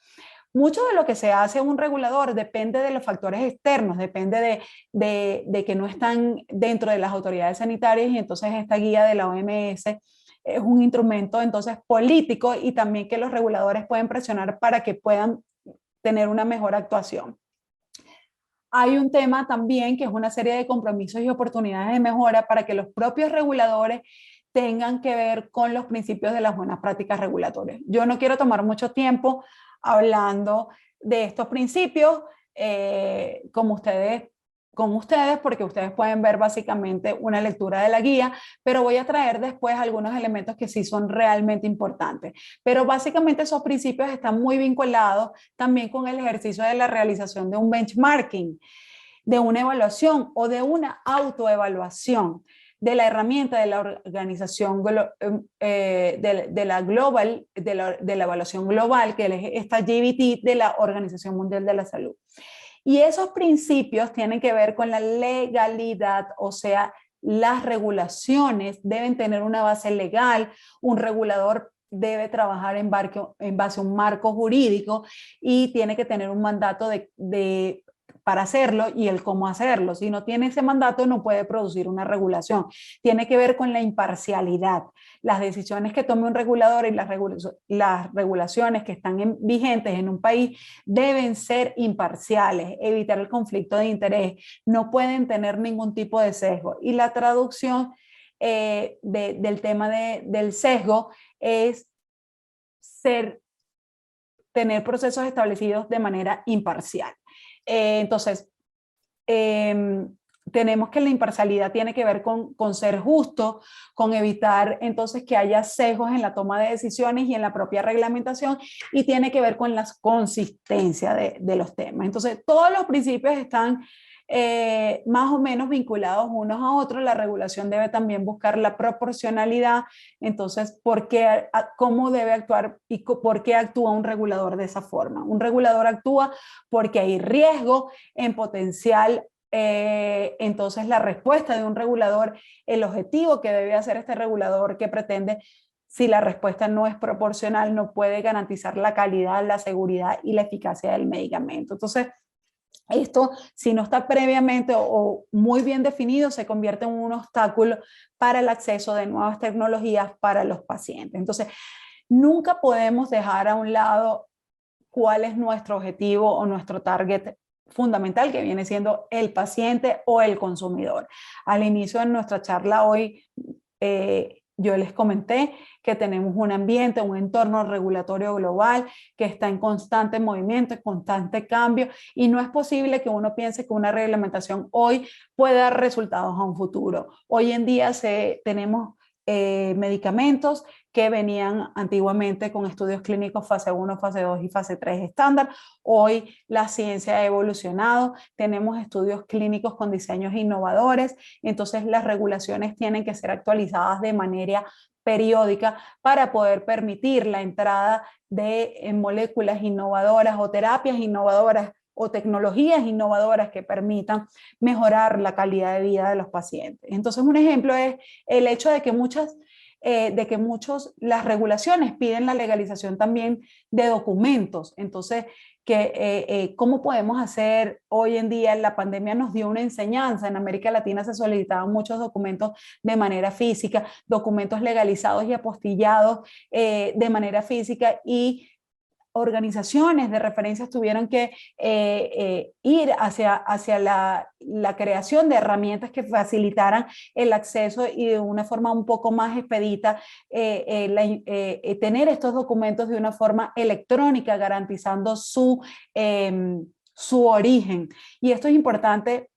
mucho de lo que se hace un regulador depende de los factores externos, depende de que no están dentro de las autoridades sanitarias, y entonces esta guía de la OMS es un instrumento entonces político, y también que los reguladores pueden presionar para que puedan tener una mejor actuación. Hay un tema también que es una serie de compromisos y oportunidades de mejora para que los propios reguladores tengan que ver con los principios de las buenas prácticas regulatorias. Yo no quiero tomar mucho tiempo hablando de estos principios con ustedes, porque ustedes pueden ver básicamente una lectura de la guía, pero voy a traer después algunos elementos que sí son realmente importantes. Pero básicamente esos principios están muy vinculados también con el ejercicio de la realización de un benchmarking, de una evaluación o de una autoevaluación de la herramienta de la organización de la evaluación global, que es esta GBT de la Organización Mundial de la Salud. Y esos principios tienen que ver con la legalidad, o sea, las regulaciones deben tener una base legal, un regulador debe trabajar en base a un marco jurídico y tiene que tener un mandato para hacerlo y el cómo hacerlo. Si no tiene ese mandato, no puede producir una regulación. Tiene que ver con la imparcialidad. Las decisiones que tome un regulador y las regulaciones que están vigentes en un país deben ser imparciales, evitar el conflicto de interés, no pueden tener ningún tipo de sesgo. Y la traducción del tema del sesgo es tener procesos establecidos de manera imparcial. Entonces, tenemos que la imparcialidad tiene que ver con ser justo, con evitar entonces que haya sesgos en la toma de decisiones y en la propia reglamentación, y tiene que ver con la consistencia de los temas. Entonces, todos los principios están más o menos vinculados unos a otros. La regulación debe también buscar la proporcionalidad. Entonces, ¿cómo debe actuar y por qué actúa un regulador de esa forma? Un regulador actúa porque hay riesgo en potencial. Entonces, la respuesta de un regulador, el objetivo que debe hacer este regulador que pretende, si la respuesta no es proporcional, no puede garantizar la calidad, la seguridad y la eficacia del medicamento. Entonces, esto, si no está previamente o muy bien definido, se convierte en un obstáculo para el acceso de nuevas tecnologías para los pacientes. Entonces, nunca podemos dejar a un lado cuál es nuestro objetivo o nuestro target fundamental, que viene siendo el paciente o el consumidor. Al inicio de nuestra charla hoy, yo les comenté que tenemos un ambiente, un entorno regulatorio global que está en constante movimiento, en constante cambio, y no es posible que uno piense que una reglamentación hoy pueda dar resultados a un futuro. Hoy en día tenemos medicamentos que venían antiguamente con estudios clínicos fase 1, fase 2 y fase 3 estándar. Hoy la ciencia ha evolucionado, tenemos estudios clínicos con diseños innovadores, entonces las regulaciones tienen que ser actualizadas de manera periódica para poder permitir la entrada de moléculas innovadoras o terapias innovadoras o tecnologías innovadoras que permitan mejorar la calidad de vida de los pacientes. Entonces, un ejemplo es el hecho de que las regulaciones piden la legalización también de documentos. Entonces, ¿cómo podemos hacer hoy en día? La pandemia nos dio una enseñanza. En América Latina se solicitaban muchos documentos de manera física, documentos legalizados y apostillados de manera física, y organizaciones de referencias tuvieron que ir hacia la creación de herramientas que facilitaran el acceso y de una forma un poco más expedita tener estos documentos de una forma electrónica, garantizando su origen. Y esto es importante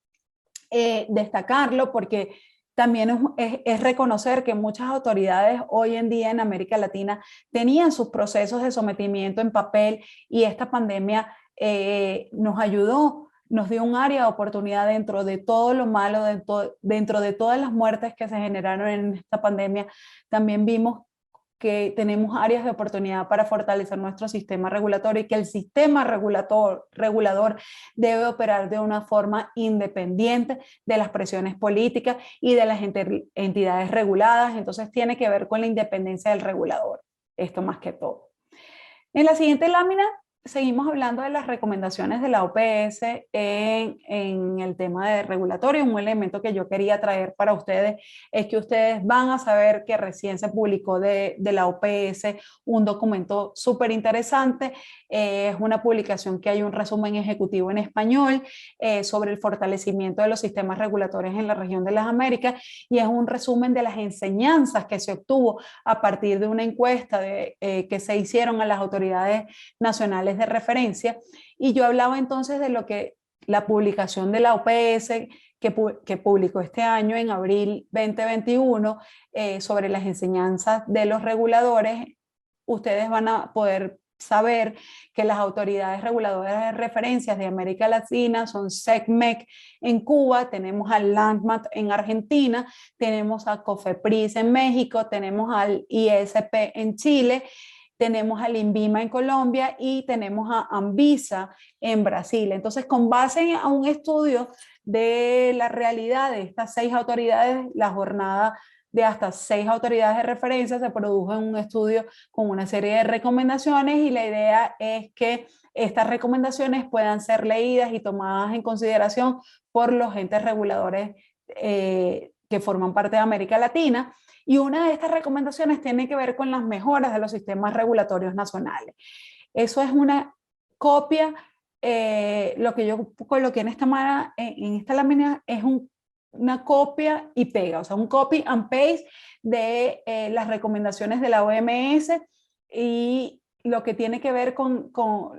destacarlo, porque también es reconocer que muchas autoridades hoy en día en América Latina tenían sus procesos de sometimiento en papel, y esta pandemia nos ayudó, nos dio un área de oportunidad dentro de todo lo malo, dentro de todas las muertes que se generaron en esta pandemia. También vimos que tenemos áreas de oportunidad para fortalecer nuestro sistema regulatorio, y que el sistema regulador debe operar de una forma independiente de las presiones políticas y de las entidades reguladas. Entonces tiene que ver con la independencia del regulador, esto más que todo. En la siguiente lámina seguimos hablando de las recomendaciones de la OPS en el tema de regulatorio. Un elemento que yo quería traer para ustedes es que ustedes van a saber que recién se publicó de la OPS un documento súper interesante. Es una publicación que hay un resumen ejecutivo en español sobre el fortalecimiento de los sistemas regulatorios en la región de las Américas, y es un resumen de las enseñanzas que se obtuvo a partir de una encuesta que se hicieron a las autoridades nacionales de referencia. Y yo hablaba entonces de lo que la publicación de la OPS que publicó este año en abril 2021 sobre las enseñanzas de los reguladores. Ustedes van a poder saber que las autoridades reguladoras de referencias de América Latina son SECMEC en Cuba, tenemos al LANDMAT en Argentina, tenemos a COFEPRIS en México, tenemos al ISP en Chile, tenemos al INVIMA en Colombia y tenemos a ANVISA en Brasil. Entonces, con base a un estudio de la realidad de estas 6 autoridades, la jornada de hasta 6 autoridades de referencia se produjo en un estudio con una serie de recomendaciones, y la idea es que estas recomendaciones puedan ser leídas y tomadas en consideración por los entes reguladores que forman parte de América Latina. Y una de estas recomendaciones tiene que ver con las mejoras de los sistemas regulatorios nacionales. Eso es una copia, lo que yo coloqué en esta lámina es una copia y pega, o sea, un copy and paste de las recomendaciones de la OMS, y lo que tiene que ver con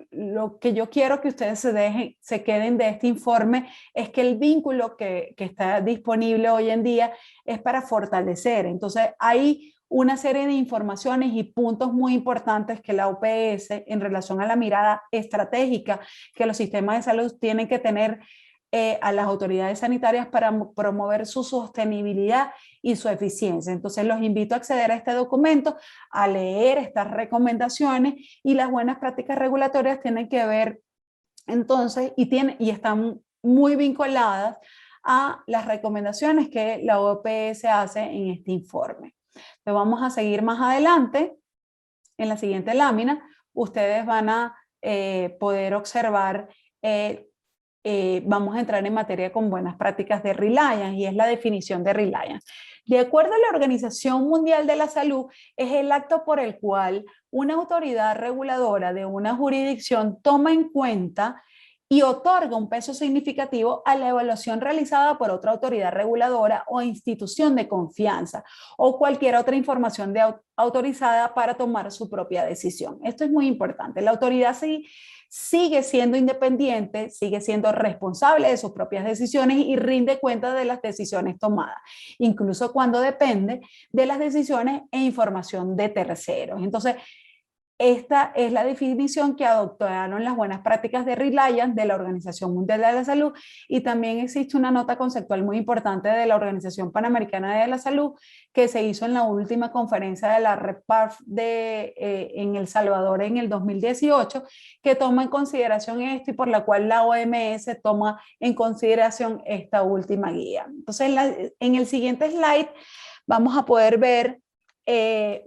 lo que yo quiero que ustedes se queden de este informe es que el vínculo que está disponible hoy en día es para fortalecer. Entonces, hay una serie de informaciones y puntos muy importantes que la OPS, en relación a la mirada estratégica que los sistemas de salud tienen que tener a las autoridades sanitarias para promover su sostenibilidad y su eficiencia. Entonces los invito a acceder a este documento, a leer estas recomendaciones, y las buenas prácticas regulatorias tienen que ver entonces y están muy vinculadas a las recomendaciones que la OPS hace en este informe. Entonces vamos a seguir más adelante. En la siguiente lámina ustedes van a poder observar vamos a entrar en materia con buenas prácticas de Reliance, y es la definición de Reliance. De acuerdo a la Organización Mundial de la Salud, es el acto por el cual una autoridad reguladora de una jurisdicción toma en cuenta y otorga un peso significativo a la evaluación realizada por otra autoridad reguladora o institución de confianza, o cualquier otra información autorizada para tomar su propia decisión. Esto es muy importante. La autoridad sigue siendo independiente, sigue siendo responsable de sus propias decisiones y rinde cuenta de las decisiones tomadas, incluso cuando depende de las decisiones e información de terceros. Entonces, esta es la definición que adoptaron las buenas prácticas de Reliance de la Organización Mundial de la Salud, y también existe una nota conceptual muy importante de la Organización Panamericana de la Salud que se hizo en la última conferencia de la REPARF en El Salvador en el 2018, que toma en consideración esto y por la cual la OMS toma en consideración esta última guía. Entonces, en el siguiente slide vamos a poder ver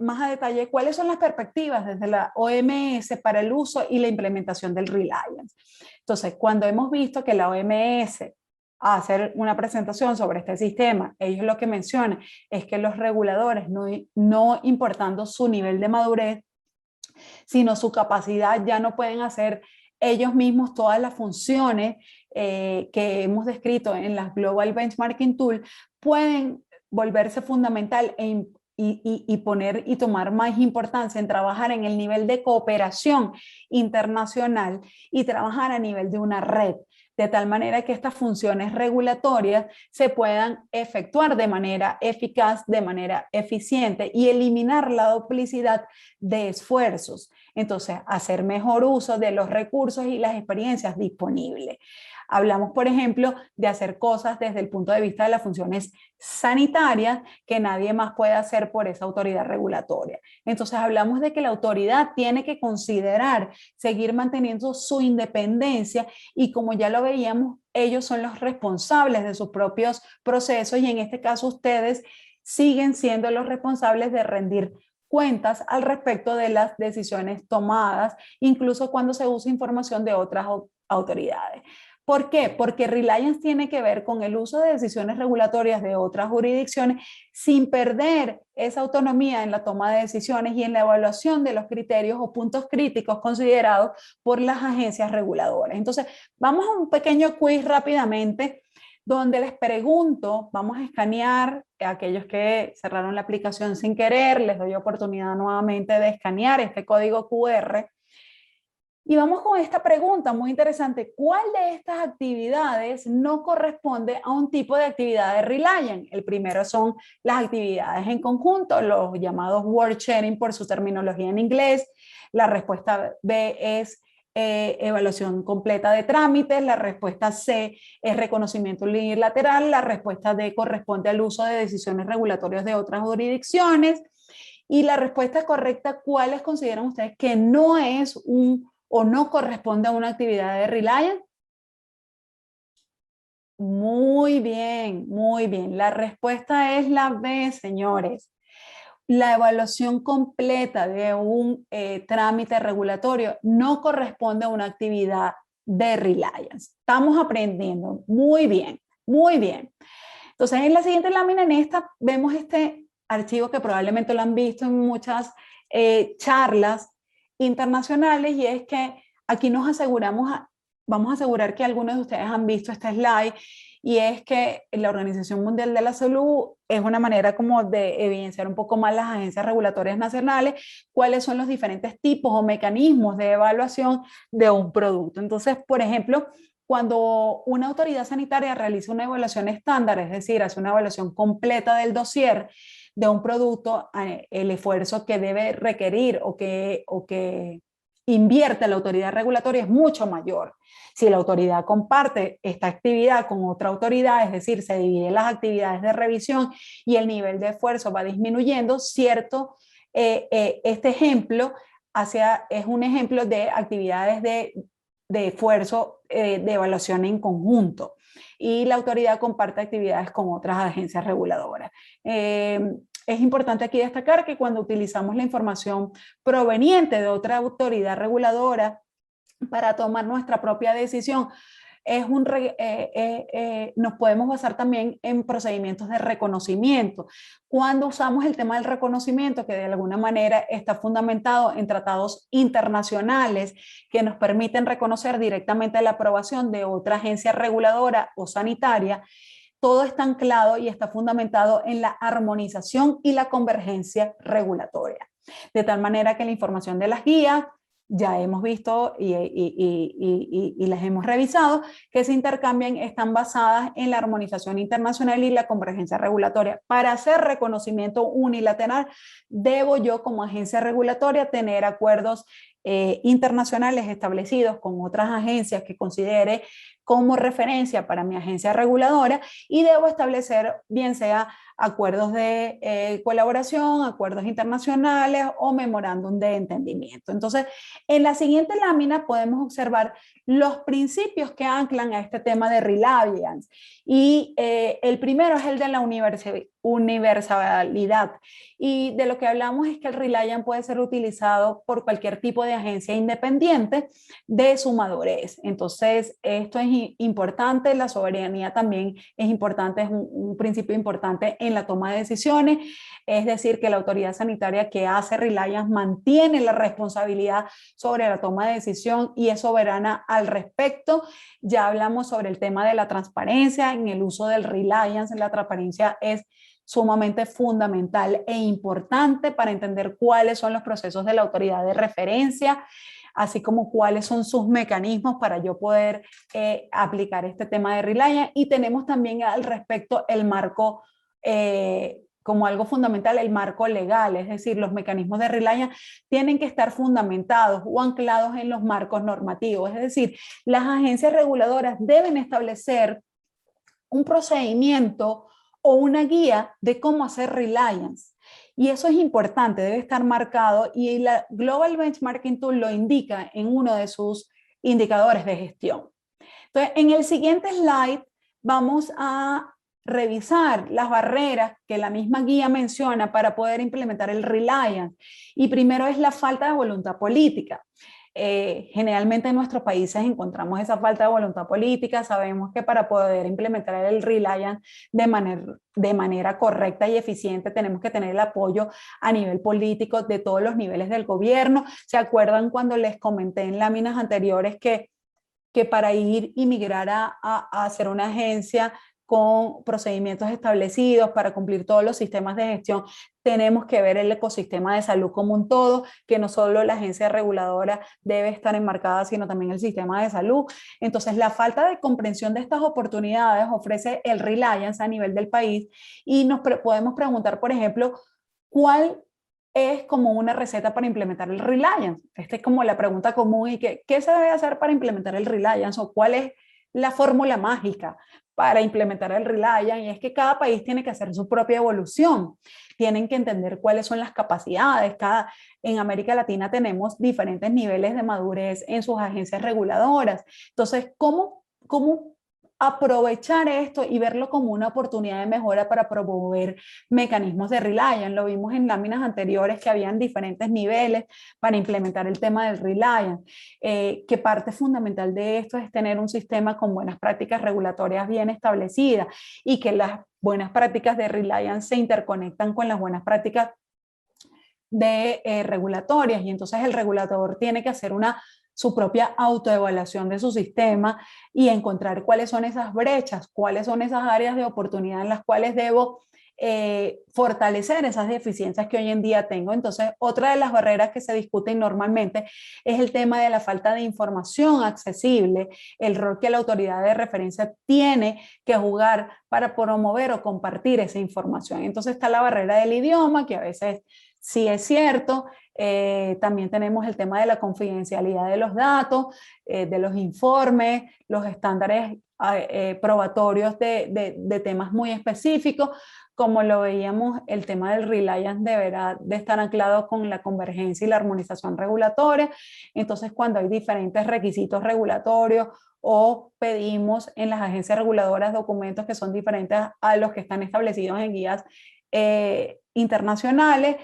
más a detalle cuáles son las perspectivas desde la OMS para el uso y la implementación del Reliance. Entonces, cuando hemos visto que la OMS a hacer una presentación sobre este sistema, ellos lo que mencionan es que los reguladores, no importando su nivel de madurez, sino su capacidad, ya no pueden hacer ellos mismos todas las funciones que hemos descrito en las Global Benchmarking Tool, pueden volverse fundamental y poner y tomar más importancia en trabajar en el nivel de cooperación internacional y trabajar a nivel de una red, de tal manera que estas funciones regulatorias se puedan efectuar de manera eficaz, de manera eficiente, y eliminar la duplicidad de esfuerzos. Entonces, hacer mejor uso de los recursos y las experiencias disponibles. Hablamos, por ejemplo, de hacer cosas desde el punto de vista de las funciones sanitarias que nadie más puede hacer por esa autoridad regulatoria. Entonces, hablamos de que la autoridad tiene que considerar seguir manteniendo su independencia, y como ya lo veíamos, ellos son los responsables de sus propios procesos, y en este caso ustedes siguen siendo los responsables de rendir cuentas al respecto de las decisiones tomadas, incluso cuando se usa información de otras autoridades. ¿Por qué? Porque Reliance tiene que ver con el uso de decisiones regulatorias de otras jurisdicciones sin perder esa autonomía en la toma de decisiones y en la evaluación de los criterios o puntos críticos considerados por las agencias reguladoras. Entonces, vamos a un pequeño quiz rápidamente donde les pregunto, vamos a escanear a aquellos que cerraron la aplicación sin querer, les doy oportunidad nuevamente de escanear este código QR. Y vamos con esta pregunta muy interesante. ¿Cuál de estas actividades no corresponde a un tipo de actividad de Reliance? El primero son las actividades en conjunto, los llamados word sharing por su terminología en inglés. La respuesta B es evaluación completa de trámites. La respuesta C es reconocimiento unilateral. La respuesta D corresponde al uso de decisiones regulatorias de otras jurisdicciones. Y la respuesta correcta, ¿cuáles consideran ustedes que no es un o no corresponde a una actividad de Reliance? Muy bien, muy bien. La respuesta es la B, señores. La evaluación completa de un trámite regulatorio no corresponde a una actividad de Reliance. Estamos aprendiendo. Muy bien, muy bien. Entonces, en la siguiente lámina, en esta, vemos este archivo que probablemente lo han visto en muchas charlas internacionales, y es que aquí nos aseguramos, vamos a asegurar que algunos de ustedes han visto este slide, y es que la Organización Mundial de la Salud es una manera como de evidenciar un poco más las agencias regulatorias nacionales, cuáles son los diferentes tipos o mecanismos de evaluación de un producto. Entonces, por ejemplo, cuando una autoridad sanitaria realiza una evaluación estándar, es decir, hace una evaluación completa del dossier de un producto, el esfuerzo que debe requerir o que invierte la autoridad regulatoria es mucho mayor. Si la autoridad comparte esta actividad con otra autoridad, es decir, se dividen las actividades de revisión y el nivel de esfuerzo va disminuyendo, cierto, este ejemplo es un ejemplo de actividades de esfuerzo de evaluación en conjunto, y la autoridad comparte actividades con otras agencias reguladoras. Es importante aquí destacar que cuando utilizamos la información proveniente de otra autoridad reguladora para tomar nuestra propia decisión, nos podemos basar también en procedimientos de reconocimiento. Cuando usamos el tema del reconocimiento, que de alguna manera está fundamentado en tratados internacionales que nos permiten reconocer directamente la aprobación de otra agencia reguladora o sanitaria, todo está anclado y está fundamentado en la armonización y la convergencia regulatoria. De tal manera que la información de las guías, ya hemos visto y las hemos revisado, que se intercambian, están basadas en la armonización internacional y la convergencia regulatoria. Para hacer reconocimiento unilateral, debo yo como agencia regulatoria tener acuerdos internacionales establecidos con otras agencias que considere como referencia para mi agencia reguladora, y debo establecer bien sea acuerdos de colaboración, acuerdos internacionales o memorándum de entendimiento. Entonces, en la siguiente lámina podemos observar los principios que anclan a este tema de Reliance, y el primero es el de la universalidad, y de lo que hablamos es que el Reliance puede ser utilizado por cualquier tipo de agencia independiente de su madurez. Entonces, esto es importante. La soberanía también es importante, es un principio importante en la toma de decisiones, es decir, que la autoridad sanitaria que hace Reliance mantiene la responsabilidad sobre la toma de decisión y es soberana al respecto. Ya hablamos sobre el tema de la transparencia en el uso del Reliance. La transparencia es sumamente fundamental e importante para entender cuáles son los procesos de la autoridad de referencia, así como cuáles son sus mecanismos para yo poder aplicar este tema de Reliance. Y tenemos también al respecto el marco, como algo fundamental, el marco legal, es decir, los mecanismos de Reliance tienen que estar fundamentados o anclados en los marcos normativos, es decir, las agencias reguladoras deben establecer un procedimiento o una guía de cómo hacer Reliance. Y eso es importante, debe estar marcado, y la Global Benchmarking Tool lo indica en uno de sus indicadores de gestión. Entonces, en el siguiente slide vamos a revisar las barreras que la misma guía menciona para poder implementar el Reliance. Y primero es la falta de voluntad política. Generalmente en nuestros países encontramos esa falta de voluntad política. Sabemos que para poder implementar el Reliance de manera correcta y eficiente tenemos que tener el apoyo a nivel político de todos los niveles del gobierno. ¿Se acuerdan cuando les comenté en láminas anteriores que para ir y migrar a hacer una agencia con procedimientos establecidos para cumplir todos los sistemas de gestión, tenemos que ver el ecosistema de salud como un todo, que no solo la agencia reguladora debe estar enmarcada, sino también el sistema de salud? Entonces, la falta de comprensión de estas oportunidades ofrece el Reliance a nivel del país, y nos podemos preguntar, por ejemplo, ¿cuál es como una receta para implementar el Reliance? Esta es como la pregunta común. ¿Y qué se debe hacer para implementar el Reliance? ¿O cuál es la fórmula mágica para implementar el Reliance? Y es que cada país tiene que hacer su propia evolución. Tienen que entender cuáles son las capacidades. En América Latina tenemos diferentes niveles de madurez en sus agencias reguladoras. Entonces, ¿cómo aprovechar esto y verlo como una oportunidad de mejora para promover mecanismos de Reliance? Lo vimos en láminas anteriores que habían diferentes niveles para implementar el tema del Reliance, que parte fundamental de esto es tener un sistema con buenas prácticas regulatorias bien establecidas, y que las buenas prácticas de Reliance se interconectan con las buenas prácticas de regulatorias, y entonces el regulador tiene que hacer su propia autoevaluación de su sistema y encontrar cuáles son esas brechas, cuáles son esas áreas de oportunidad en las cuales debo fortalecer esas deficiencias que hoy en día tengo. Entonces, otra de las barreras que se discuten normalmente es el tema de la falta de información accesible, el rol que la autoridad de referencia tiene que jugar para promover o compartir esa información. Entonces está la barrera del idioma, que a veces sí es cierto. También tenemos el tema de la confidencialidad de los datos, de los informes, los estándares probatorios de temas muy específicos. Como lo veíamos, el tema del Reliance deberá de estar anclado con la convergencia y la armonización regulatoria. Entonces, cuando hay diferentes requisitos regulatorios o pedimos en las agencias reguladoras documentos que son diferentes a los que están establecidos en guías internacionales,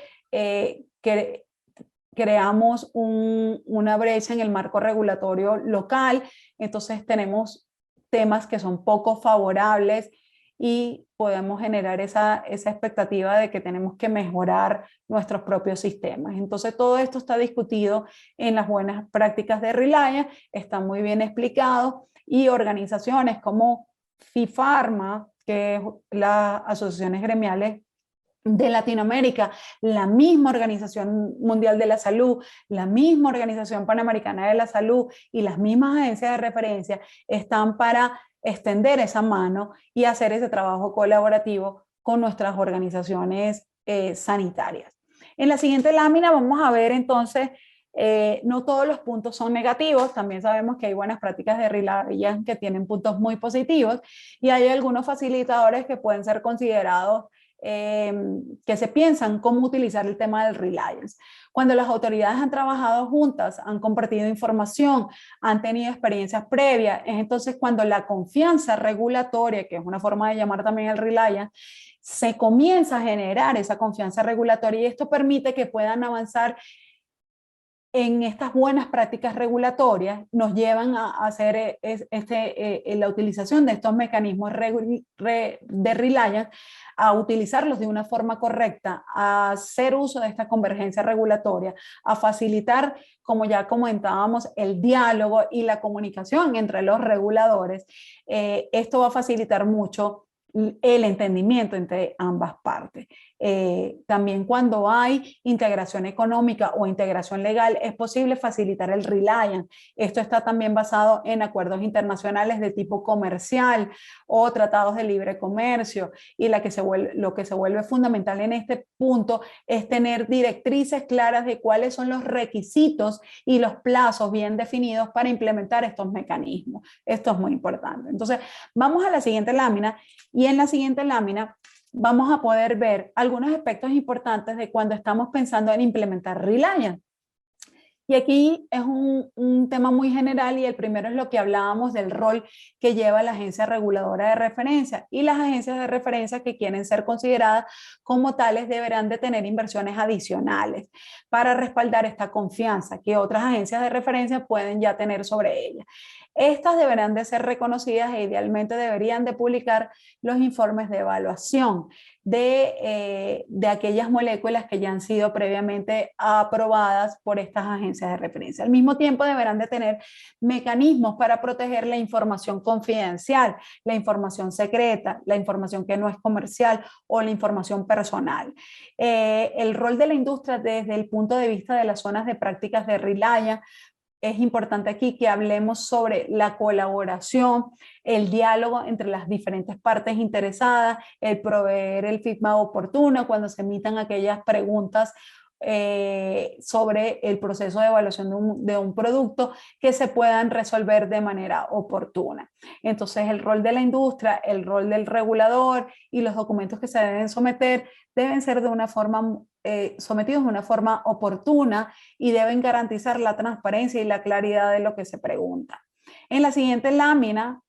creamos una brecha en el marco regulatorio local. Entonces tenemos temas que son poco favorables y podemos generar esa expectativa de que tenemos que mejorar nuestros propios sistemas. Entonces todo esto está discutido en las buenas prácticas de Reliance, está muy bien explicado, y organizaciones como FIPHARMA, que es las asociaciones gremiales de Latinoamérica, la misma Organización Mundial de la Salud, la misma Organización Panamericana de la Salud y las mismas agencias de referencia están para extender esa mano y hacer ese trabajo colaborativo con nuestras organizaciones sanitarias. En la siguiente lámina vamos a ver entonces, no todos los puntos son negativos. También sabemos que hay buenas prácticas de Reliance que tienen puntos muy positivos, y hay algunos facilitadores que pueden ser considerados, que se piensan cómo utilizar el tema del Reliance. Cuando las autoridades han trabajado juntas, han compartido información, han tenido experiencias previas, es entonces cuando la confianza regulatoria, que es una forma de llamar también el Reliance, se comienza a generar esa confianza regulatoria, y esto permite que puedan avanzar en estas buenas prácticas regulatorias, nos llevan a hacer la utilización de estos mecanismos de Reliance, a utilizarlos de una forma correcta, a hacer uso de esta convergencia regulatoria, a facilitar, como ya comentábamos, el diálogo y la comunicación entre los reguladores. Esto va a facilitar mucho el entendimiento entre ambas partes. También cuando hay integración económica o integración legal, es posible facilitar el Reliance. Esto está también basado en acuerdos internacionales de tipo comercial o tratados de libre comercio, y lo que se vuelve fundamental en este punto es tener directrices claras de cuáles son los requisitos y los plazos bien definidos para implementar estos mecanismos. Esto es muy importante. Entonces, vamos a la siguiente lámina, y en la siguiente lámina vamos a poder ver algunos aspectos importantes de cuando estamos pensando en implementar Reliance. Y aquí es un tema muy general y el primero es lo que hablábamos del rol que lleva la agencia reguladora de referencia, y las agencias de referencia que quieren ser consideradas como tales deberán de tener inversiones adicionales para respaldar esta confianza que otras agencias de referencia pueden ya tener sobre ella. Estas deberán de ser reconocidas e idealmente deberían de publicar los informes de evaluación de aquellas moléculas que ya han sido previamente aprobadas por estas agencias de referencia. Al mismo tiempo deberán de tener mecanismos para proteger la información confidencial, la información secreta, la información que no es comercial o la información personal. El rol de la industria desde el punto de vista de las zonas de prácticas de Reliance, es importante aquí que hablemos sobre la colaboración, el diálogo entre las diferentes partes interesadas, el proveer el feedback oportuno cuando se emitan aquellas preguntas sobre el proceso de evaluación de un producto que se puedan resolver de manera oportuna. Entonces, el rol de la industria, el rol del regulador y los documentos que se deben someter deben ser de una forma sometidos de una forma oportuna y deben garantizar la transparencia y la claridad de lo que se pregunta. En la siguiente lámina,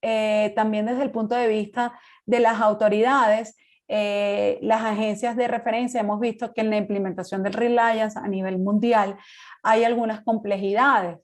también desde el punto de vista de las autoridades, las agencias de referencia, hemos visto que en la implementación del Reliance a nivel mundial hay algunas complejidades.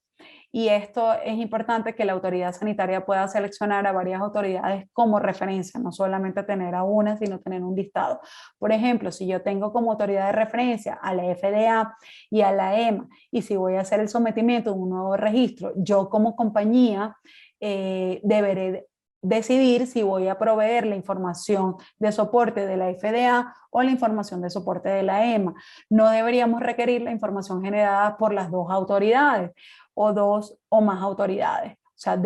Y esto es importante, que la autoridad sanitaria pueda seleccionar a varias autoridades como referencia, no solamente tener a una, sino tener un listado. Por ejemplo, si yo tengo como autoridad de referencia a la FDA y a la EMA, y si voy a hacer el sometimiento de un nuevo registro, yo como compañía deberé decidir si voy a proveer la información de soporte de la FDA o la información de soporte de la EMA. No deberíamos requerir la información generada por las dos autoridades o dos o más autoridades. O sea,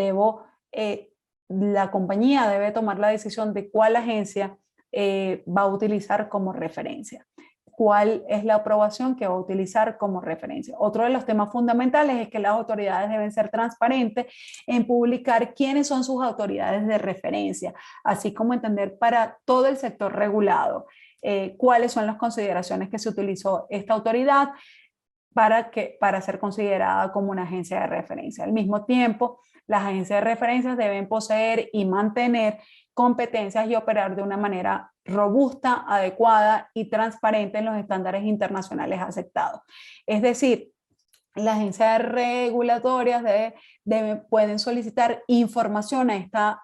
la compañía debe tomar la decisión de cuál agencia va a utilizar como referencia. ¿Cuál es la aprobación que va a utilizar como referencia? Otro de los temas fundamentales es que las autoridades deben ser transparentes en publicar quiénes son sus autoridades de referencia, así como entender para todo el sector regulado cuáles son las consideraciones que se utilizó esta autoridad para ser considerada como una agencia de referencia. Al mismo tiempo, las agencias de referencia deben poseer y mantener competencias y operar de una manera robusta, adecuada y transparente en los estándares internacionales aceptados. Es decir, las agencias regulatorias pueden solicitar información a estas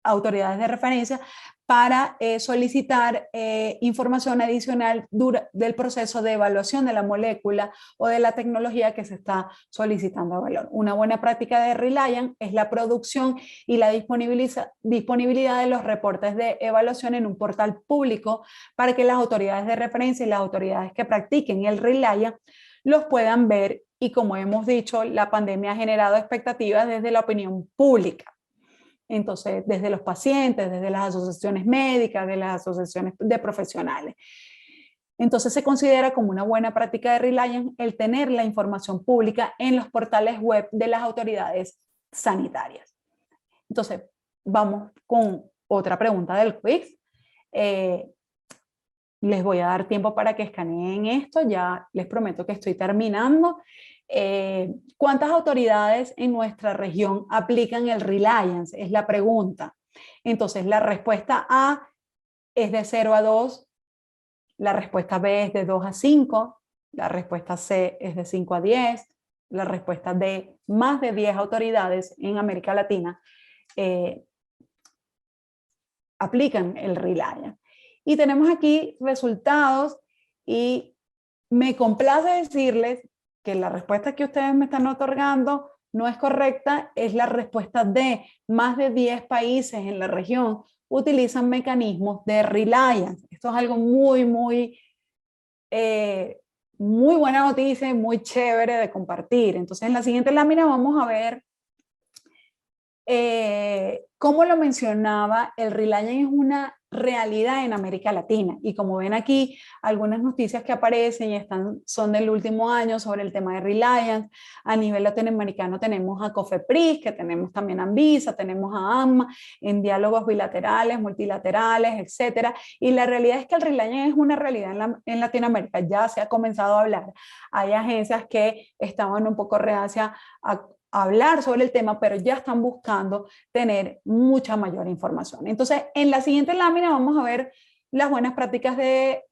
autoridades de referencia para solicitar información adicional del proceso de evaluación de la molécula o de la tecnología que se está solicitando evaluar. Una buena práctica de Reliance es la producción y la disponibilidad de los reportes de evaluación en un portal público para que las autoridades de referencia y las autoridades que practiquen el Reliance los puedan ver, y como hemos dicho, la pandemia ha generado expectativas desde la opinión pública. Entonces, desde los pacientes, desde las asociaciones médicas, de las asociaciones de profesionales. Entonces, se considera como una buena práctica de Reliance el tener la información pública en los portales web de las autoridades sanitarias. Entonces, vamos con otra pregunta del quiz. Les voy a dar tiempo para que escaneen esto, ya les prometo que estoy terminando. ¿Cuántas autoridades en nuestra región aplican el Reliance? Es la pregunta. Entonces, la respuesta A es de 0 a 2, la respuesta B es de 2 a 5, la respuesta C es de 5 a 10, la respuesta D, más de 10 autoridades en América Latina aplican el Reliance. Y tenemos aquí resultados y me complace decirles que la respuesta que ustedes me están otorgando no es correcta, es la respuesta D. Más de 10 países en la región utilizan mecanismos de Reliance. Esto es algo muy buena noticia y muy chévere de compartir. Entonces, en la siguiente lámina vamos a ver Como lo mencionaba, el Reliant es una realidad en América Latina y como ven aquí, algunas noticias que aparecen y son del último año sobre el tema de Reliant. A nivel latinoamericano tenemos a COFEPRIS, que tenemos también a Anvisa, tenemos a ANMA en diálogos bilaterales, multilaterales, etcétera. Y la realidad es que el Reliant es una realidad en Latinoamérica, ya se ha comenzado a hablar. Hay agencias que estaban un poco reacias a hablar sobre el tema, pero ya están buscando tener mucha mayor información. Entonces, en la siguiente lámina vamos a ver las buenas prácticas de,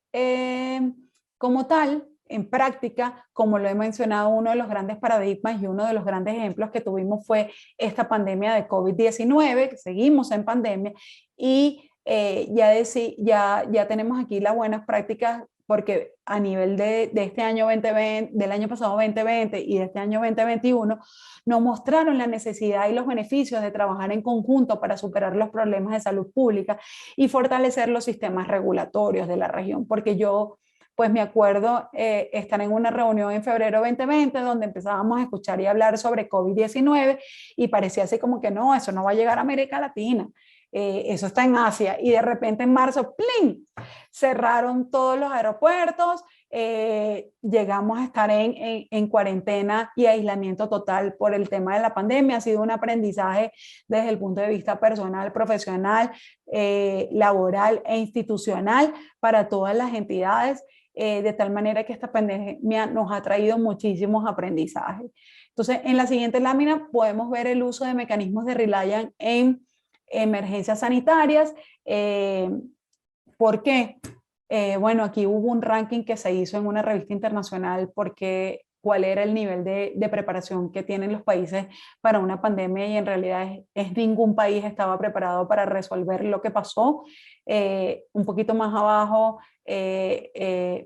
como tal, en práctica, como lo he mencionado, uno de los grandes paradigmas y uno de los grandes ejemplos que tuvimos fue esta pandemia de COVID-19, que seguimos en pandemia, y ya tenemos aquí las buenas prácticas porque a nivel de este año 2020, del año pasado 2020 y de este año 2021, nos mostraron la necesidad y los beneficios de trabajar en conjunto para superar los problemas de salud pública y fortalecer los sistemas regulatorios de la región, porque yo pues me acuerdo estar en una reunión en febrero 2020 donde empezábamos a escuchar y hablar sobre COVID-19 y parecía así como que no, eso no va a llegar a América Latina. Eso está en Asia y de repente en marzo, ¡plin!, cerraron todos los aeropuertos, llegamos a estar en cuarentena y aislamiento total por el tema de la pandemia. Ha sido un aprendizaje desde el punto de vista personal, profesional, laboral e institucional para todas las entidades, de tal manera que esta pandemia nos ha traído muchísimos aprendizajes. Entonces, en la siguiente lámina podemos ver el uso de mecanismos de Reliant en emergencias sanitarias. ¿Por qué? Bueno, aquí hubo un ranking que se hizo en una revista internacional porque cuál era el nivel de preparación que tienen los países para una pandemia y en realidad ningún país estaba preparado para resolver lo que pasó. Un poquito más abajo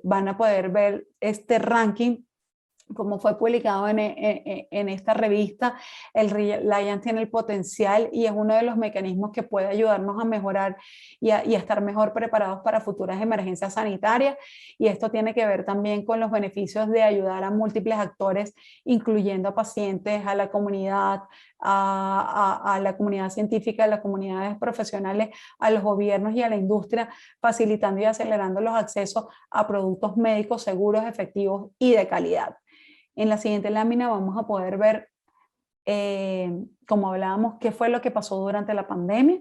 van a poder ver este ranking como fue publicado en esta revista. El Reliant tiene el potencial y es uno de los mecanismos que puede ayudarnos a mejorar y a estar mejor preparados para futuras emergencias sanitarias. Y esto tiene que ver también con los beneficios de ayudar a múltiples actores, incluyendo a pacientes, a la comunidad, a la comunidad científica, a las comunidades profesionales, a los gobiernos y a la industria, facilitando y acelerando los accesos a productos médicos seguros, efectivos y de calidad. En la siguiente lámina vamos a poder ver, como hablábamos, qué fue lo que pasó durante la pandemia.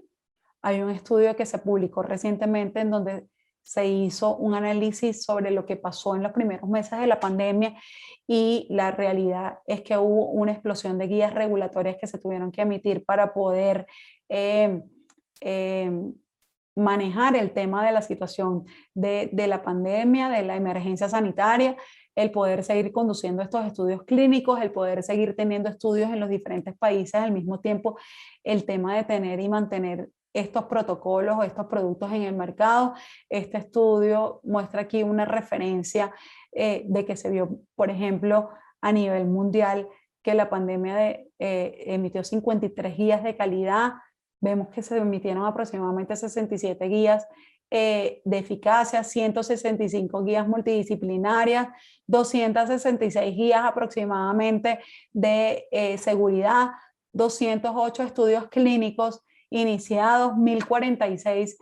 Hay un estudio que se publicó recientemente en donde se hizo un análisis sobre lo que pasó en los primeros meses de la pandemia y la realidad es que hubo una explosión de guías regulatorias que se tuvieron que emitir para poder manejar el tema de la situación de la pandemia, de la emergencia sanitaria, el poder seguir conduciendo estos estudios clínicos, el poder seguir teniendo estudios en los diferentes países al mismo tiempo, el tema de tener y mantener estos protocolos o estos productos en el mercado. Este estudio muestra aquí una referencia de que se vio, por ejemplo, a nivel mundial, que la pandemia emitió 53 guías de calidad. Vemos que se emitieron aproximadamente 67 guías de eficacia, 165 guías multidisciplinarias, 266 guías aproximadamente de seguridad, 208 estudios clínicos iniciados, 1046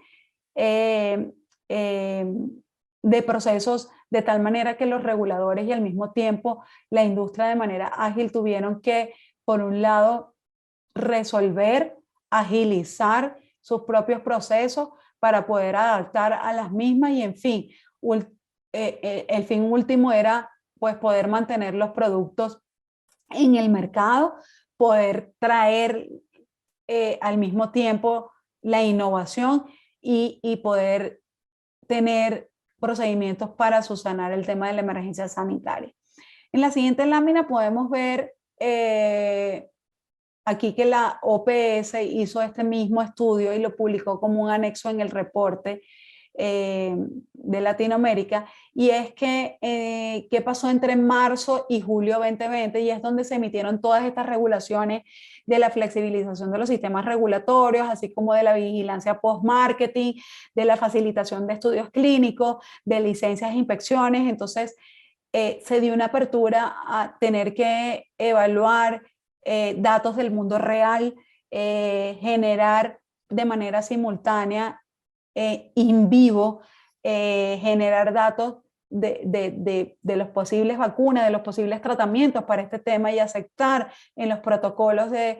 de procesos, de tal manera que los reguladores y al mismo tiempo la industria de manera ágil tuvieron que, por un lado, resolver, agilizar sus propios procesos para poder adaptar a las mismas y en fin, el fin último era pues poder mantener los productos en el mercado, poder traer al mismo tiempo la innovación y poder tener procedimientos para subsanar el tema de la emergencia sanitaria. En la siguiente lámina podemos ver aquí que la OPS hizo este mismo estudio y lo publicó como un anexo en el reporte de Latinoamérica, y es que qué pasó entre marzo y julio 2020, y es donde se emitieron todas estas regulaciones de la flexibilización de los sistemas regulatorios, así como de la vigilancia post-marketing, de la facilitación de estudios clínicos, de licencias e inspecciones. Entonces se dio una apertura a tener que evaluar datos del mundo real, generar de manera simultánea, in vivo, generar datos de los posibles vacunas, de los posibles tratamientos para este tema y aceptar en los protocolos de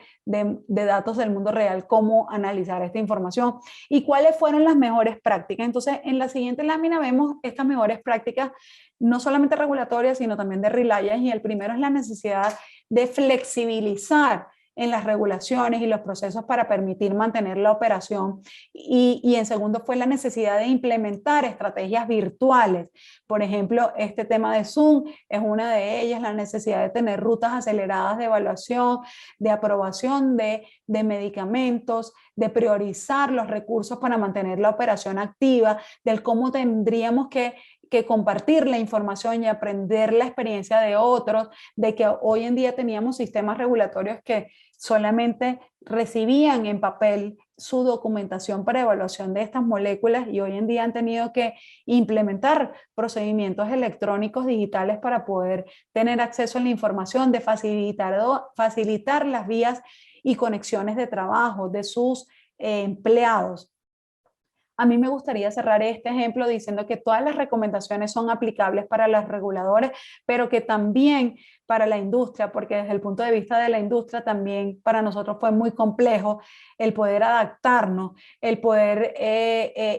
datos del mundo real cómo analizar esta información y cuáles fueron las mejores prácticas. Entonces, en la siguiente lámina vemos estas mejores prácticas, no solamente regulatorias, sino también de Reliance, y el primero es la necesidad de flexibilizar en las regulaciones y los procesos para permitir mantener la operación. Y en segundo fue la necesidad de implementar estrategias virtuales. Por ejemplo, este tema de Zoom es una de ellas, la necesidad de tener rutas aceleradas de evaluación, de aprobación de medicamentos, de priorizar los recursos para mantener la operación activa, del cómo tendríamos que compartir la información y aprender la experiencia de otros, de que hoy en día teníamos sistemas regulatorios que solamente recibían en papel su documentación para evaluación de estas moléculas y hoy en día han tenido que implementar procedimientos electrónicos digitales para poder tener acceso a la información, de facilitar las vías y conexiones de trabajo de sus empleados. A mí me gustaría cerrar este ejemplo diciendo que todas las recomendaciones son aplicables para los reguladores, pero que también para la industria, porque desde el punto de vista de la industria también para nosotros fue muy complejo el poder adaptarnos, el poder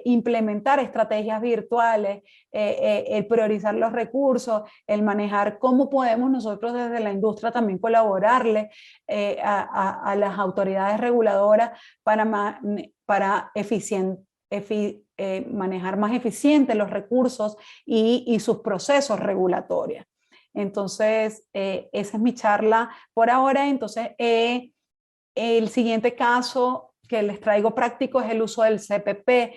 implementar estrategias virtuales, el priorizar los recursos, el manejar cómo podemos nosotros desde la industria también colaborarle a las autoridades reguladoras para manejar más eficiente los recursos y sus procesos regulatorios. Entonces, esa es mi charla por ahora. Entonces, el siguiente caso que les traigo práctico es el uso del CPP.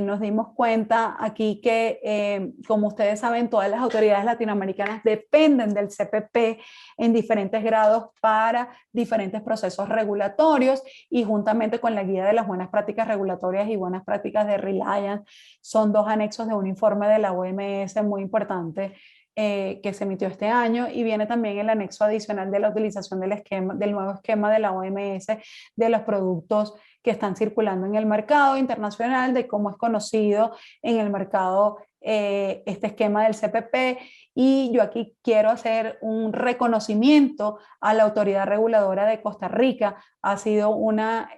Nos dimos cuenta aquí que, como ustedes saben, todas las autoridades latinoamericanas dependen del CPP en diferentes grados para diferentes procesos regulatorios y juntamente con la guía de las buenas prácticas regulatorias y buenas prácticas de Reliance, son dos anexos de un informe de la OMS muy importante que se emitió este año, y viene también el anexo adicional de la utilización del nuevo esquema de la OMS de los productos que están circulando en el mercado internacional, de cómo es conocido en el mercado este esquema del CPP. Y yo aquí quiero hacer un reconocimiento a la autoridad reguladora de Costa Rica. Ha sido una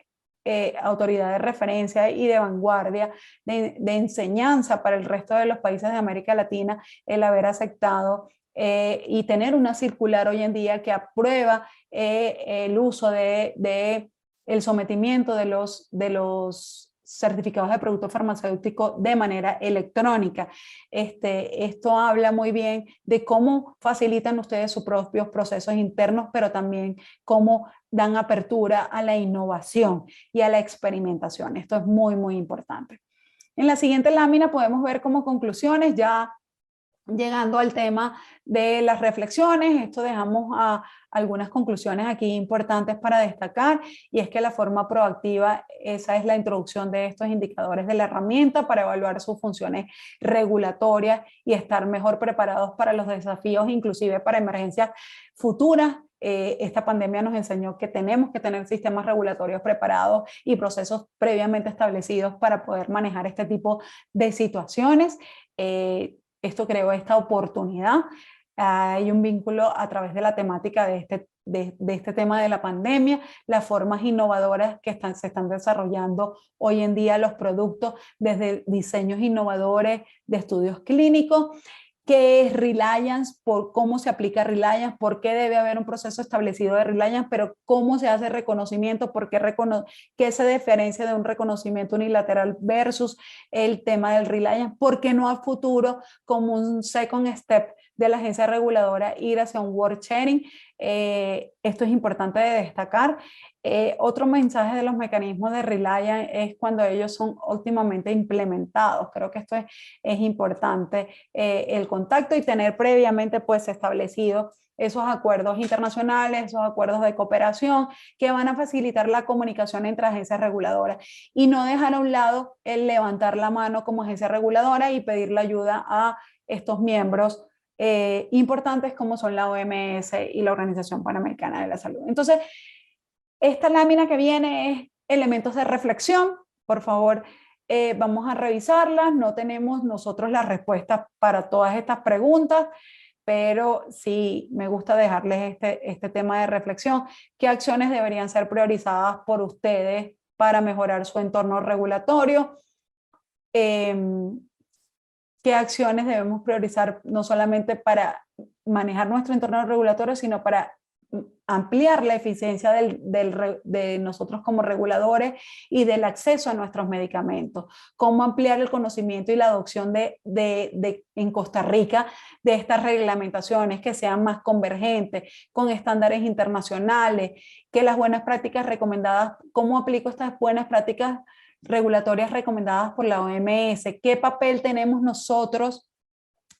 autoridad de referencia y de vanguardia, de enseñanza para el resto de los países de América Latina, el haber aceptado y tener una circular hoy en día que aprueba el uso el sometimiento de los certificados de producto farmacéutico de manera electrónica. Esto habla muy bien de cómo facilitan ustedes sus propios procesos internos, pero también cómo dan apertura a la innovación y a la experimentación. Esto es muy, muy importante. En la siguiente lámina podemos ver como conclusiones, ya llegando al tema de las reflexiones. Esto dejamos algunas conclusiones aquí importantes para destacar, y es que la forma proactiva, esa es la introducción de estos indicadores de la herramienta para evaluar sus funciones regulatorias y estar mejor preparados para los desafíos, inclusive para emergencias futuras. Esta pandemia nos enseñó que tenemos que tener sistemas regulatorios preparados y procesos previamente establecidos para poder manejar este tipo de situaciones. Esto creó esta oportunidad. Hay un vínculo a través de la temática de este tema de la pandemia, las formas innovadoras que se están desarrollando hoy en día los productos, desde diseños innovadores de estudios clínicos. ¿Qué es Reliance? Por cómo se aplica Reliance, por qué debe haber un proceso establecido de Reliance, pero cómo se hace reconocimiento, qué se diferencia de un reconocimiento unilateral versus el tema del Reliance, por qué no a futuro como un second step de la agencia reguladora ir hacia un work sharing. Esto es importante de destacar. Otro mensaje de los mecanismos de Reliance es cuando ellos son óptimamente implementados. Creo que esto es importante, el contacto y tener previamente pues establecido esos acuerdos internacionales, esos acuerdos de cooperación que van a facilitar la comunicación entre agencias reguladoras y no dejar a un lado el levantar la mano como agencia reguladora y pedir la ayuda a estos miembros importantes como son la OMS y la Organización Panamericana de la Salud. Entonces, Esta lámina que viene es elementos de reflexión. Por favor, vamos a revisarlas. No tenemos nosotros las respuestas para todas estas preguntas, pero sí me gusta dejarles este tema de reflexión. ¿Qué acciones deberían ser priorizadas por ustedes para mejorar su entorno regulatorio? ¿Qué acciones debemos priorizar no solamente para manejar nuestro entorno regulatorio, sino para ampliar la eficiencia de nosotros como reguladores y del acceso a nuestros medicamentos? ¿Cómo ampliar el conocimiento y la adopción en Costa Rica de estas reglamentaciones que sean más convergentes, con estándares internacionales, que las buenas prácticas recomendadas, cómo aplico estas buenas prácticas regulatorias recomendadas por la OMS? ¿Qué papel tenemos nosotros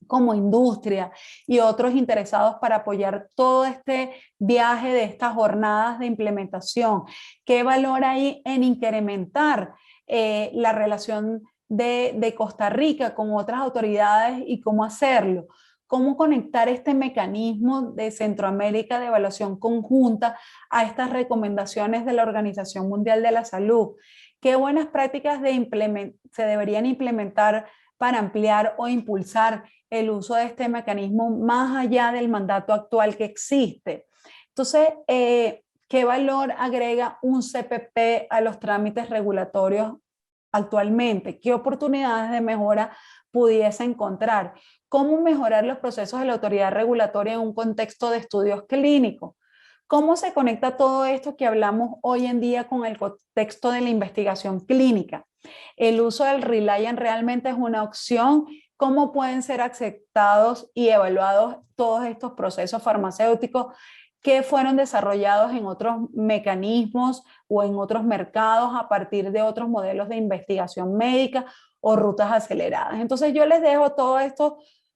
como industria y otros interesados para apoyar todo este viaje de estas jornadas de implementación? ¿Qué valor hay en incrementar la relación de Costa Rica con otras autoridades y cómo hacerlo? ¿Cómo conectar este mecanismo de Centroamérica de evaluación conjunta a estas recomendaciones de la Organización Mundial de la Salud? ¿Qué buenas prácticas se deberían implementar para ampliar o impulsar el uso de este mecanismo más allá del mandato actual que existe? Entonces, ¿qué valor agrega un CPP a los trámites regulatorios actualmente? ¿Qué oportunidades de mejora pudiese encontrar? ¿Cómo mejorar los procesos de la autoridad regulatoria en un contexto de estudios clínicos? ¿Cómo se conecta todo esto que hablamos hoy en día con el contexto de la investigación clínica? ¿El uso del Reliant realmente es una opción? ¿Cómo pueden ser aceptados y evaluados todos estos procesos farmacéuticos que fueron desarrollados en otros mecanismos o en otros mercados a partir de otros modelos de investigación médica o rutas aceleradas? Entonces yo les dejo todas estas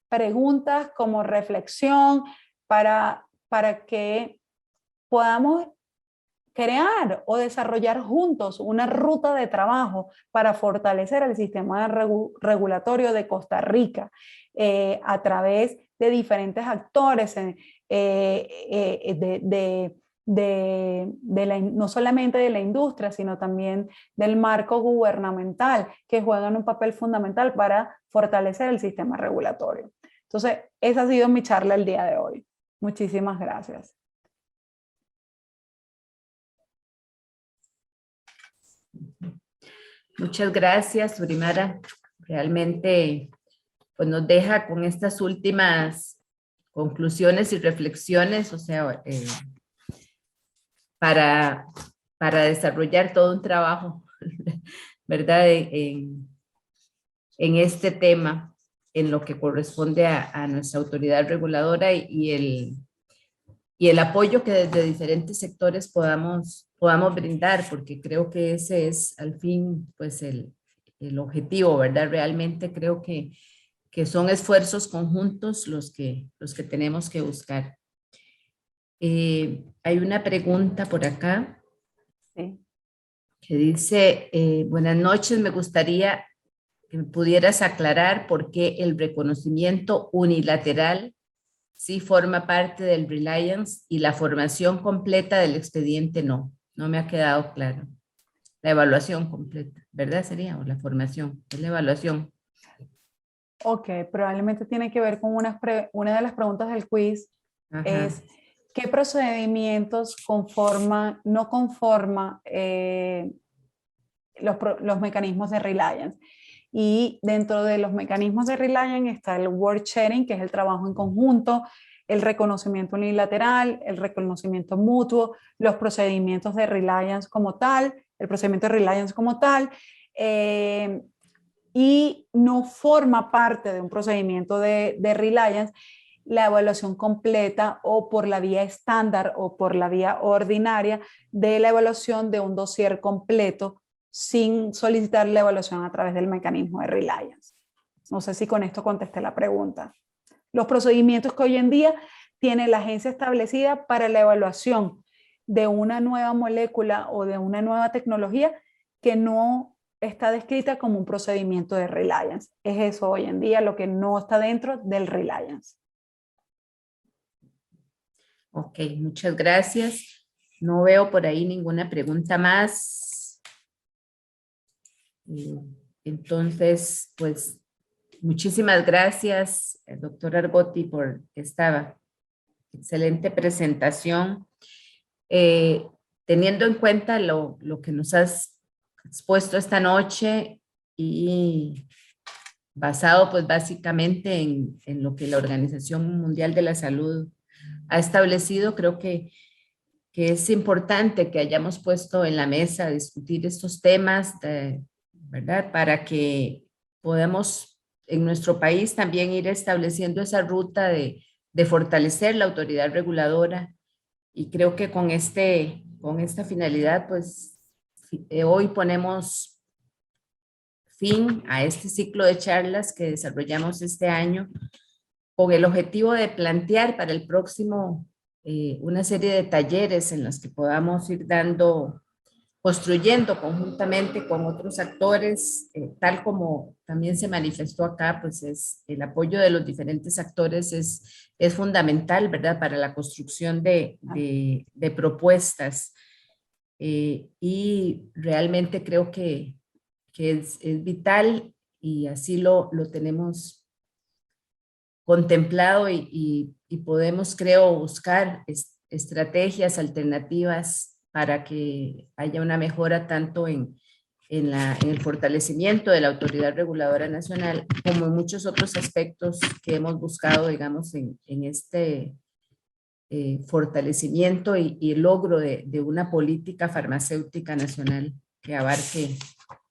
preguntas como reflexión para que podamos crear o desarrollar juntos una ruta de trabajo para fortalecer el sistema regulatorio de Costa Rica a través de diferentes actores, no solamente de la industria, sino también del marco gubernamental, que juegan un papel fundamental para fortalecer el sistema regulatorio. Entonces, esa ha sido mi charla el día de hoy. Muchísimas gracias. Muchas gracias, Surimara. Realmente pues, nos deja con estas últimas conclusiones y reflexiones, o sea, para desarrollar todo un trabajo, ¿verdad? En este tema, en lo que corresponde a nuestra autoridad reguladora y el apoyo que desde diferentes sectores podamos brindar, porque creo que ese es al fin pues el objetivo, ¿verdad? Realmente creo que son esfuerzos conjuntos los que tenemos que buscar. Hay una pregunta por acá que dice, buenas noches, me gustaría que me pudieras aclarar por qué el reconocimiento unilateral sí forma parte del Reliance y la formación completa del expediente no. No me ha quedado claro. La evaluación completa, ¿verdad sería? O la formación, es la evaluación. Ok, probablemente tiene que ver con una de las preguntas del quiz. Ajá. Es ¿qué procedimientos no conforma los mecanismos de Reliance? Y dentro de los mecanismos de Reliance está el work sharing, que es el trabajo en conjunto, el reconocimiento unilateral, el reconocimiento mutuo, los procedimientos de Reliance como tal, el procedimiento de Reliance como tal, y no forma parte de un procedimiento de Reliance la evaluación completa o por la vía estándar o por la vía ordinaria de la evaluación de un dossier completo sin solicitar la evaluación a través del mecanismo de Reliance. No sé si con esto contesté la pregunta. Los procedimientos que hoy en día tiene la agencia establecida para la evaluación de una nueva molécula o de una nueva tecnología que no está descrita como un procedimiento de Reliance. Es eso hoy en día lo que no está dentro del Reliance. Ok, muchas gracias. No veo por ahí ninguna pregunta más. Entonces, pues, muchísimas gracias, doctor Argotti, por esta excelente presentación. Teniendo en cuenta lo que nos has expuesto esta noche y basado pues básicamente en lo que la Organización Mundial de la Salud ha establecido, creo que es importante que hayamos puesto en la mesa a discutir estos temas, ¿verdad? Para que podamos en nuestro país también ir estableciendo esa ruta de fortalecer la autoridad reguladora. Y creo que con esta finalidad, pues hoy ponemos fin a este ciclo de charlas que desarrollamos este año con el objetivo de plantear para el próximo una serie de talleres en los que podamos ir construyendo conjuntamente con otros actores, tal como también se manifestó acá, pues es el apoyo de los diferentes actores es fundamental, ¿verdad?, para la construcción de propuestas. Y realmente creo que es vital y así lo tenemos contemplado y podemos, creo, buscar estrategias alternativas para que haya una mejora tanto en el fortalecimiento de la autoridad reguladora nacional como en muchos otros aspectos que hemos buscado, digamos, en este fortalecimiento y el logro de una política farmacéutica nacional que abarque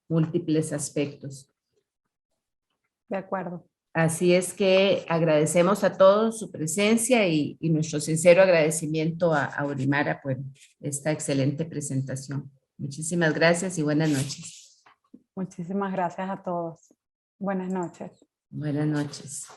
múltiples aspectos. De acuerdo. Así es que agradecemos a todos su presencia y nuestro sincero agradecimiento a Aurimara por esta excelente presentación. Muchísimas gracias y buenas noches. Muchísimas gracias a todos. Buenas noches. Buenas noches.